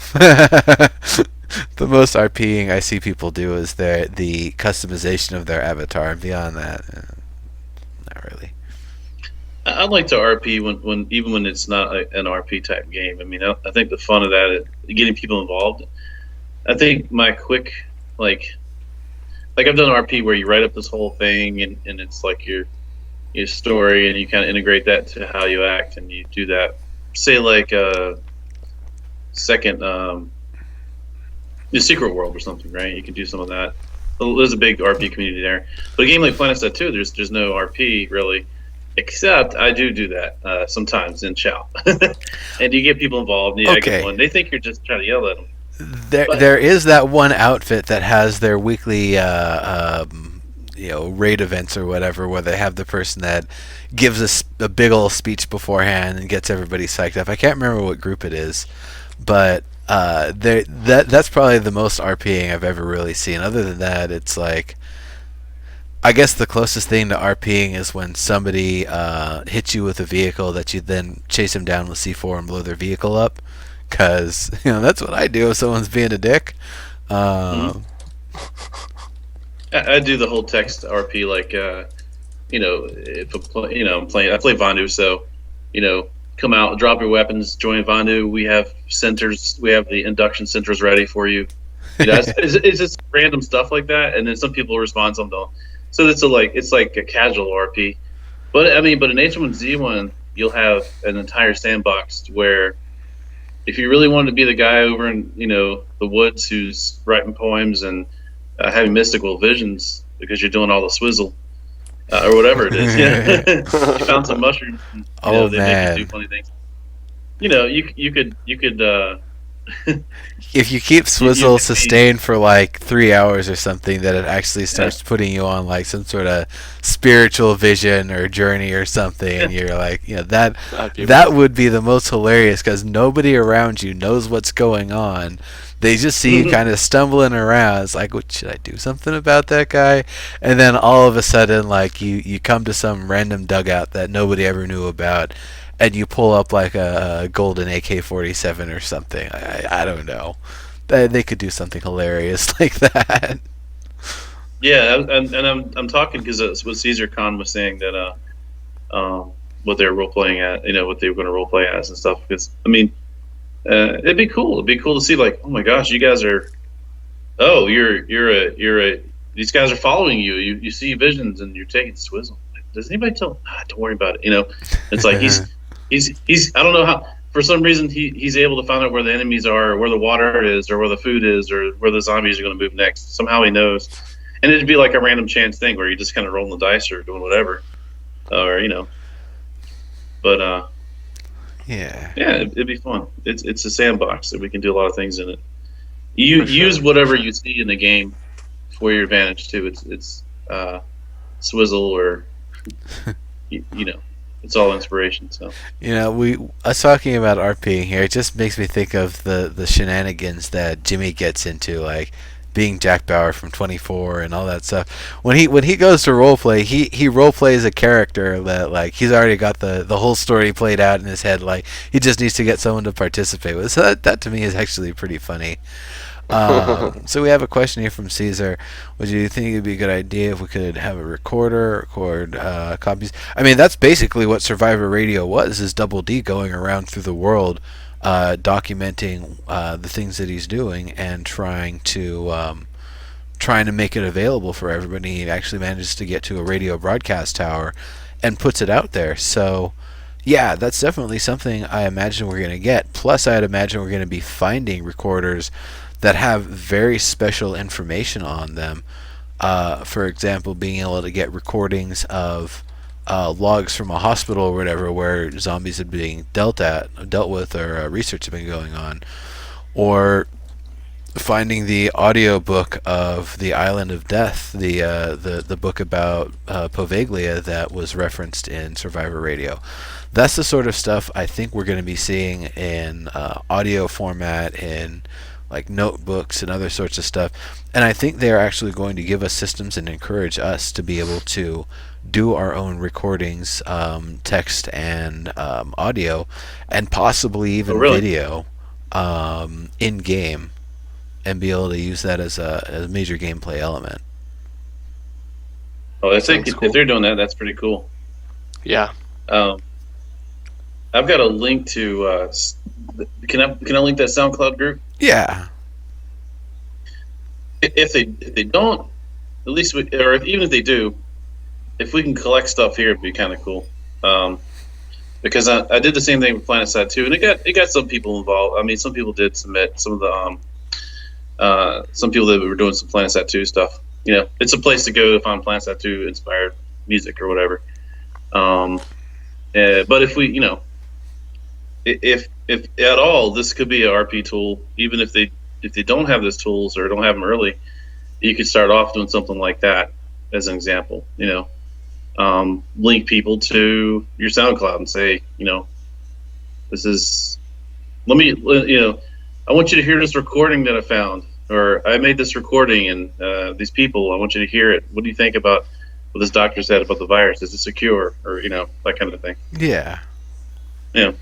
The most RPing I see people do is the customization of their avatar. Beyond that, not really. I like to RP when even when it's not an RP type game. I mean, I think the fun of that is getting people involved. I think my quick like I've done RP where you write up this whole thing and it's like your story and you kind of integrate that to how you act and you do that. Say like second the Secret World or something, right? You can do some of that. There's a big RP community there. But a game like PlanetSide 2, there's no RP really, except I do that sometimes in Chow. And you get people involved. And okay. They think you're just trying to yell at them. There is that one outfit that has their weekly raid events or whatever, where they have the person that gives a big old speech beforehand and gets everybody psyched up. I can't remember what group it is, but that's probably the most RPing I've ever really seen. Other than that, it's like, I guess the closest thing to RPing is when somebody hits you with a vehicle that you then chase them down with C4 and blow their vehicle up. Because that's what I do if someone's being a dick. I do the whole text RP like if I'm playing. I play Vandu, so come out, drop your weapons, join Vandu. We have centers. We have the induction centers ready for you. It's just random stuff like that, and then some people respond, some don't. So it's like a casual RP. But in H1Z1, you'll have an entire sandbox where if you really wanted to be the guy over in the woods who's writing poems and having mystical visions because you're doing all the swizzle or whatever it is, you found some mushrooms. And, they make you do funny things. You could. If you keep swizzle sustained for like 3 hours or something, that it actually starts putting you on like some sort of spiritual vision or journey or something, and you're like, that would be the most hilarious because nobody around you knows what's going on. They just see you kind of stumbling around. It's like, should I do something about that guy? And then all of a sudden, like you come to some random dugout that nobody ever knew about. And you pull up like a golden AK-47 or something. I don't know. They could do something hilarious like that. Yeah, and I'm talking because that's what Caesar Khan was saying that what they're role playing at, what they were going to role play as and stuff. Because it'd be cool. It'd be cool to see like, oh my gosh, you guys are, these guys are following you. You see visions and you're taking swizzle. Does anybody tell? Don't worry about it. It's like he's I don't know how, for some reason he's able to find out where the enemies are or where the water is or where the food is or where the zombies are going to move next. Somehow he knows. And it'd be like a random chance thing where you just kind of rolling the dice or doing whatever. Or but yeah, it'd be fun. It's a sandbox that we can do a lot of things in it. You use whatever you see in the game for your advantage too. It's swizzle or it's all inspiration. So us talking about RPing here, it just makes me think of the shenanigans that Jimmy gets into, like being Jack Bauer from 24 and all that stuff. When he goes to roleplay, he roleplays a character that like he's already got the whole story played out in his head. Like he just needs to get someone to participate with. So that to me is actually pretty funny. So we have a question here from Caesar. Would you think it'd be a good idea if we could have a record copies? I mean, that's basically what Survivor Radio was, is Double D going around through the world documenting the things that he's doing and trying to make it available for everybody. He actually manages to get to a radio broadcast tower and puts it out there. So yeah, that's definitely something I imagine we're going to get. Plus, I'd imagine we're going to be finding recorders that have very special information on them. For example, being able to get recordings of logs from a hospital or whatever where zombies are being dealt with, or research has been going on, or finding the audio book of the Island of Death, the book about Poveglia that was referenced in Survivor Radio. That's the sort of stuff I think we're going to be seeing in audio format, in like notebooks and other sorts of stuff. And I think they're actually going to give us systems and encourage us to be able to do our own recordings, text and audio, and possibly even video in game, and be able to use that as a major gameplay element. Oh, I think if they're doing that, that's pretty cool. Yeah. I've got a link to. Can I link that SoundCloud group? Yeah. If they don't, at least even if they do, if we can collect stuff here, it'd be kind of cool. Because I did the same thing with PlanetSide 2, and it got some people involved. I mean, some people did submit some of the some people that were doing some PlanetSide 2 stuff. You know, it's a place to go to find PlanetSide 2 inspired music or whatever. But if we, you know, if at all, this could be a RP tool. Even if they don't have those tools or don't have them early, you could start off doing something like that as an example. You know, link people to your SoundCloud and say, you know, this is. Let me, you know, I want you to hear this recording that I found, or I made this recording, and these people, I want you to hear it. What do you think about what this doctor said about the virus? Is it secure, or you know, that kind of thing? Yeah. Yeah.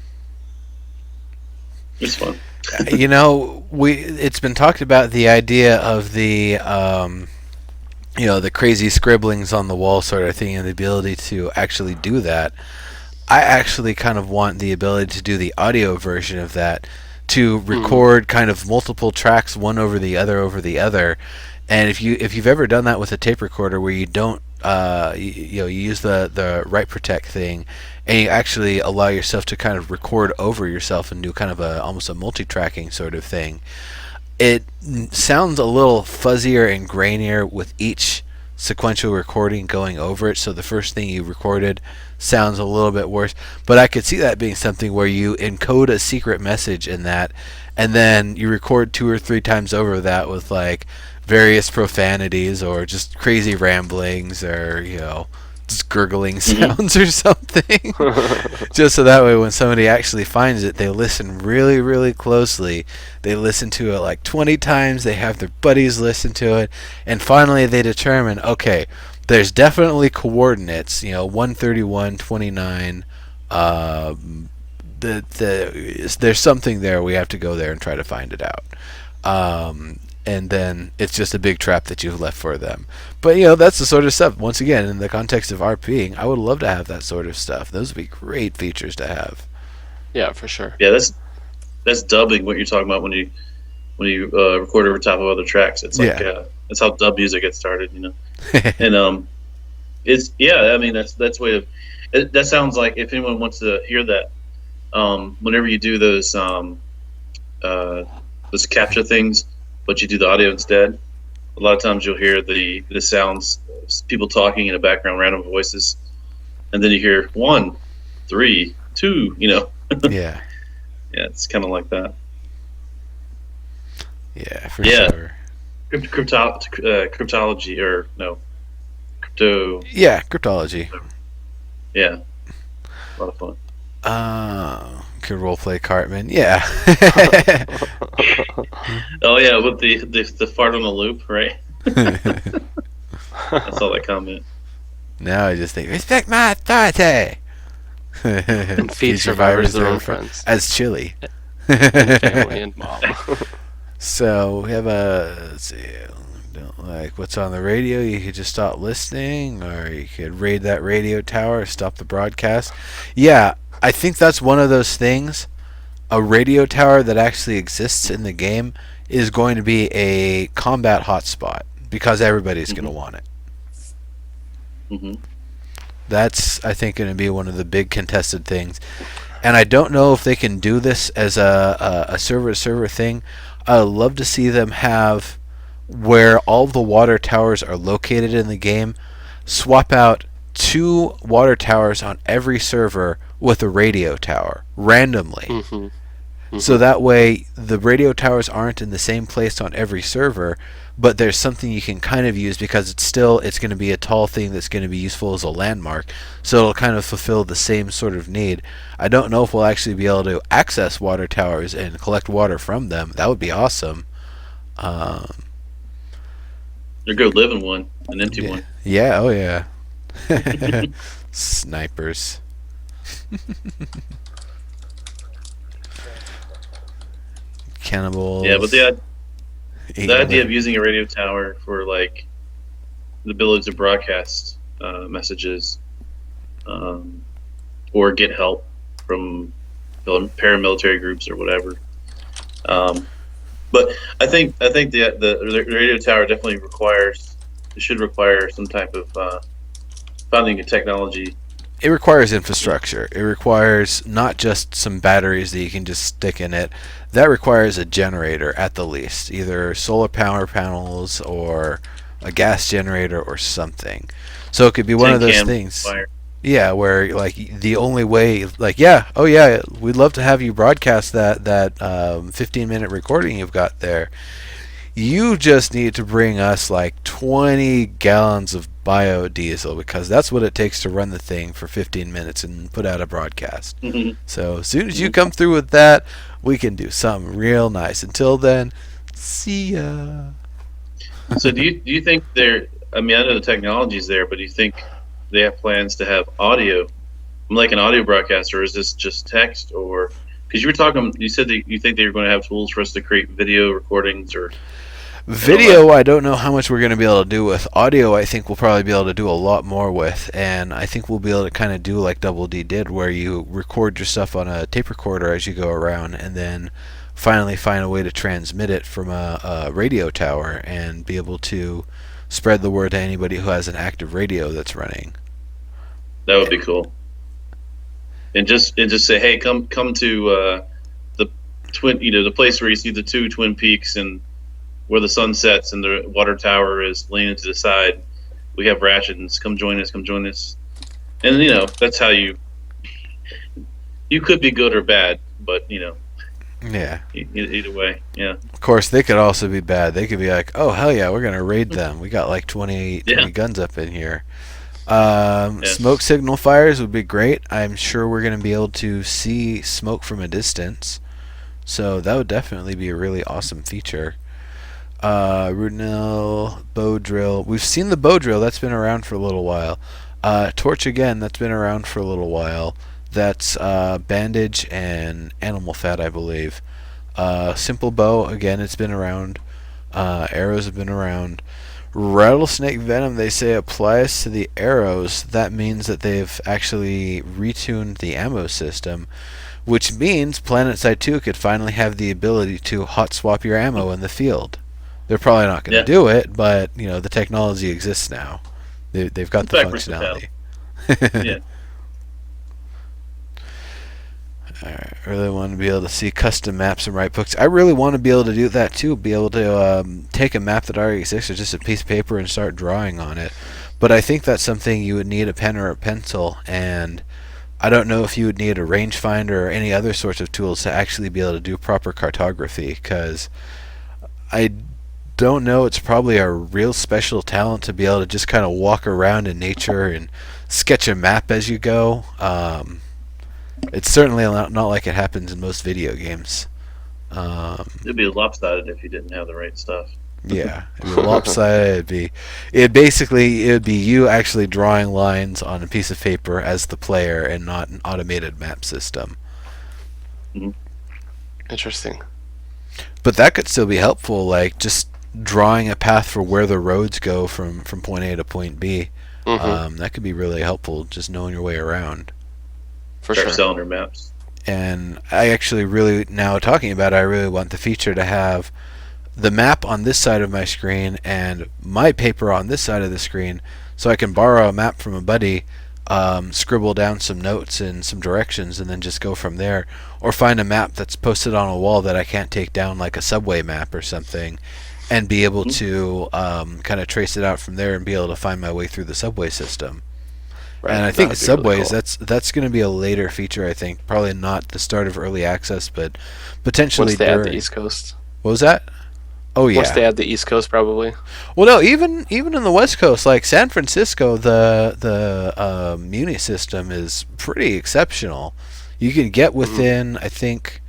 It's fun. You know, it's been talked about the idea of the you know, the crazy scribblings on the wall sort of thing, and the ability to actually do that. I actually kind of want the ability to do the audio version of that, to record kind of multiple tracks, one over the other. And if you've ever done that with a tape recorder, where you don't you use the write protect thing, and you actually allow yourself to kind of record over yourself and do kind of almost a multi-tracking sort of thing. It sounds a little fuzzier and grainier with each sequential recording going over it, so the first thing you recorded sounds a little bit worse. But I could see that being something where you encode a secret message in that, and then you record 2 or 3 times over that with like various profanities or just crazy ramblings, or you know, just gurgling sounds or something. Just so that way when somebody actually finds it, they listen really, really closely. They listen to it like 20 times, they have their buddies listen to it, and finally they determine, okay, there's definitely coordinates, you know, 131, 29, there's something there, we have to go there and try to find it out. And then it's just a big trap that you've left for them. But, you know, that's the sort of stuff, once again, in the context of RPing, I would love to have that sort of stuff. Those would be great features to have. Yeah, for sure. Yeah, that's dubbing, what you're talking about when you record over top of other tracks. It's like that's how dub music gets started, you know. And it's I mean that's way of that sounds like, if anyone wants to hear that, whenever you do those capture things, but you do the audio instead, a lot of times you'll hear the sounds, people talking in the background, random voices, and then you hear 1, 3, 2, you know. Yeah. Yeah, it's kind of like that. Yeah, for sure. Cryptology, or no, crypto. Yeah, cryptology. Yeah, a lot of fun. Could roleplay Cartman. Yeah. Oh yeah, with the fart on the loop, right? I saw that comment. Now I just think, respect my authority. And feed survivors their own friends. As chili. And family and mom. So we have let's see, don't like what's on the radio, you could just stop listening, or you could raid that radio tower, stop the broadcast. Yeah, I think that's one of those things a radio tower that actually exists in the game is going to be a combat hotspot because everybody's going to want it. Mm-hmm. That's, I think, going to be one of the big contested things. And I don't know if they can do this as a server-to-server thing. I'd love to see them have where all the water towers are located in the game, swap out 2 water towers on every server with a radio tower randomly. Mm-hmm. Mm-hmm. So that way the radio towers aren't in the same place on every server, but there's something you can kind of use because it's going to be a tall thing that's going to be useful as a landmark. So it'll kind of fulfill the same sort of need. I don't know if we'll actually be able to access water towers and collect water from them. That would be awesome. Or go live in one, an empty one. Yeah, oh yeah. Snipers. Cannibals. Yeah, but the idea of using a radio tower for like the ability to broadcast messages or get help from paramilitary groups or whatever. But I think the radio tower definitely should require some type of founding of technology. It requires infrastructure. It requires not just some batteries that you can just stick in it. That requires a generator at the least, either solar power panels or a gas generator or something. So it could be one of those things. Fire. Yeah, where like the only way, like, yeah, oh yeah, we'd love to have you broadcast that 15-minute recording you've got there. You just need to bring us like 20 gallons of biodiesel because that's what it takes to run the thing for 15 minutes and put out a broadcast. Mm-hmm. So as soon as you come through with that, we can do something real nice. Until then, see ya. So do you think I know the technology's there, but do you think they have plans to have audio, like an audio broadcaster, or is this just text? Or because you said that you think they were going to have tools for us to create video recordings or video. I don't know how much we're going to be able to do with audio. I think we'll probably be able to do a lot more with, and I think we'll be able to kind of do like Double D did, where you record your stuff on a tape recorder as you go around, and then finally find a way to transmit it from a radio tower and be able to spread the word to anybody who has an active radio that's running. That would be cool. And just say, hey, come to the the place where you see the 2 twin peaks and where the sun sets and the water tower is leaning to the side. We have rations. Come join us. And that's how you could be good or bad, but yeah. Either way, yeah. Of course, they could also be bad. They could be like, oh, hell yeah, we're going to raid them. We got like 20 guns up in here. Smoke signal fires would be great. I'm sure we're going to be able to see smoke from a distance. So that would definitely be a really awesome feature. Rudnell, bow drill. We've seen the bow drill. That's been around for a little while. Torch again. That's been around for a little while. That's bandage and animal fat, I believe. Simple bow, again, it's been around. Arrows have been around. Rattlesnake venom, they say, applies to the arrows. That means that they've actually retuned the ammo system, which means PlanetSide 2 could finally have the ability to hot swap your ammo in the field. They're probably not going to do it, but the technology exists now. They've got the functionality. Yeah. I really want to be able to see custom maps and write books. I really want to be able to do that too. Be able to take a map that already exists or just a piece of paper and start drawing on it. But I think that's something you would need a pen or a pencil, and I don't know if you would need a rangefinder or any other sorts of tools to actually be able to do proper cartography, because I don't know, it's probably a real special talent to be able to just kind of walk around in nature and sketch a map as you go. It's certainly not like it happens in most video games. It'd be lopsided if you didn't have the right stuff. Yeah, it'd be lopsided. It'd be you actually drawing lines on a piece of paper as the player, and not an automated map system. Mm-hmm. Interesting. But that could still be helpful, like just drawing a path for where the roads go from point A to point B. Mm-hmm. That could be really helpful, just knowing your way around. For Start sure. selling your maps. And I actually really, now talking about it, I really want the feature to have the map on this side of my screen and my paper on this side of the screen, so I can borrow a map from a buddy, scribble down some notes and some directions, and then just go from there. Or find a map that's posted on a wall that I can't take down, like a subway map or something, and be able to kind of trace it out from there and be able to find my way through the subway system. Right. And I think subways, really cool. that's going to be a later feature. I think probably not the start of early access, but potentially Once they during. add the East Coast. What was that? Oh yeah. Once they add the East Coast, probably. Well, no, even in the West Coast, like San Francisco, the Muni system is pretty exceptional. You can get within, I think,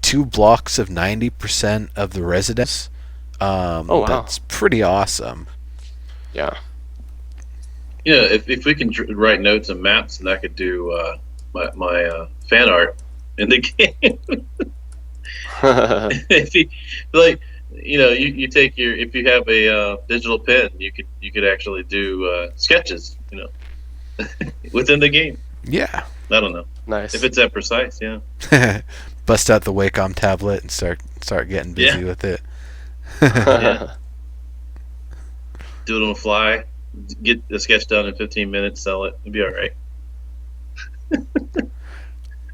2 blocks of 90% of the residents. Oh wow. That's pretty awesome. Yeah. Yeah, if we can write notes and maps, and I could do my fan art in the game. If you like, you take your, if you have a digital pen, you could actually do sketches, within the game. Yeah. I don't know. Nice. If it's that precise, yeah. Bust out the Wacom tablet and start getting busy with it. Yeah. Do it on the fly. Get the sketch done in 15 minutes. Sell it. It'll be all right.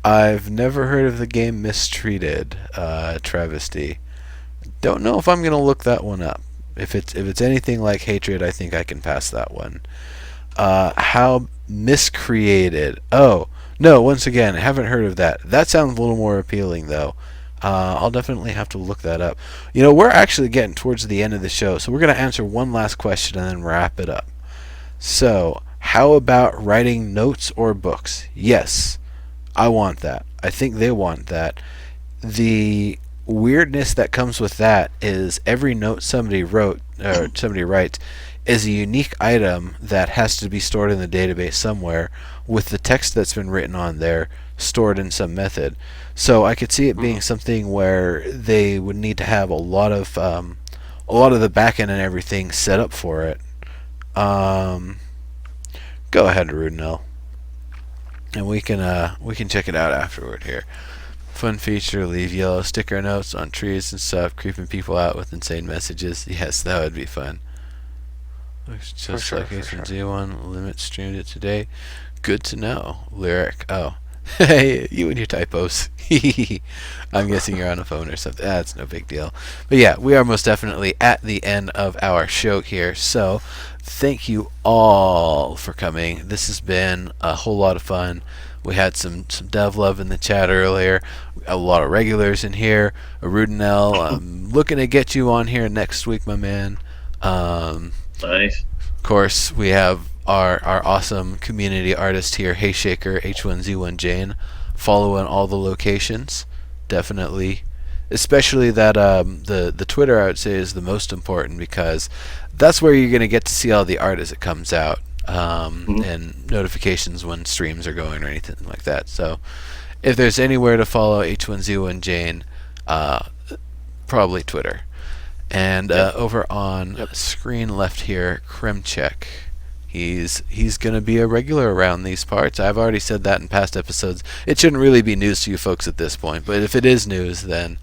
I've never heard of the game Mistreated, Travesty. Don't know if I'm gonna look that one up. If it's anything like Hatred, I think I can pass that one. How Miscreated? Oh no! Once again, I haven't heard of that. That sounds a little more appealing though. I'll definitely have to look that up. We're actually getting towards the end of the show, so we're gonna answer one last question and then wrap it up. So, how about writing notes or books? Yes, I want that. I think they want that. The weirdness that comes with that is every note somebody wrote or somebody writes is a unique item that has to be stored in the database somewhere, with the text that's been written on there stored in some method. So I could see it being something where they would need to have a lot of the backend and everything set up for it. Go ahead, Rudnell, and we can check it out afterward here. Fun feature: leave yellow sticker notes on trees and stuff, creeping people out with insane messages. Yes, that would be fun. Looks just like H1Z1. Limit streamed it today. Good to know. Lyric. Oh. Hey, you and your typos. I'm guessing you're on a phone or something. That's no big deal. But yeah, we are most definitely at the end of our show here. So thank you all for coming. This has been a whole lot of fun. We had some dev love in the chat earlier. A lot of regulars in here. Rudinell, I'm looking to get you on here next week, my man. Nice. Of course, we have our awesome community artist here, Hey Shaker, H1Z1 Jane, following all the locations. Definitely. Especially that the Twitter, I would say, is the most important, because that's where you're going to get to see all the art as it comes out, and notifications when streams are going or anything like that. So if there's anywhere to follow H1Z1 Jane, probably Twitter. And over on screen left here, Kremchek. He's going to be a regular around these parts. I've already said that in past episodes. It shouldn't really be news to you folks at this point, but if it is news, then,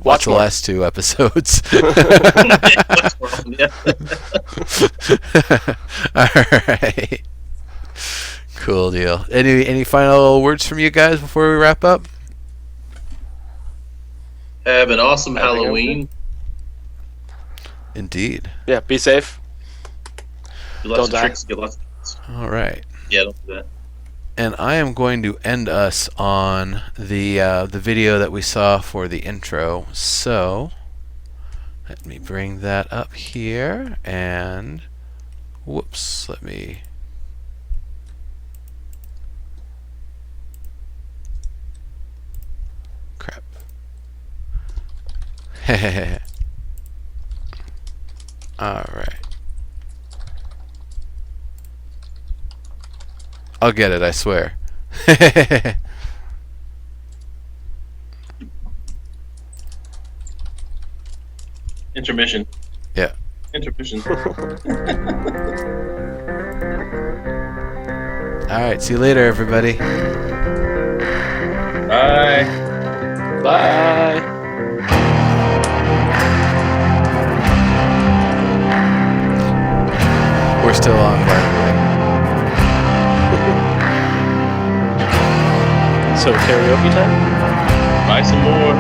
watch the last 2 episodes. Alright. Cool deal. Any final words from you guys before we wrap up? Have an awesome Halloween. Indeed. Yeah, be safe. Get lots of tricks. Get lots of tricks. All right. Yeah, don't do that. And I am going to end us on the video that we saw for the intro. So let me bring that up here, and whoops, let me. Crap. All right. I'll get it, I swear. Intermission. Yeah. Intermission. All right, see you later, everybody. Bye. Bye. We're still on, by the way. So karaoke time? Buy some more.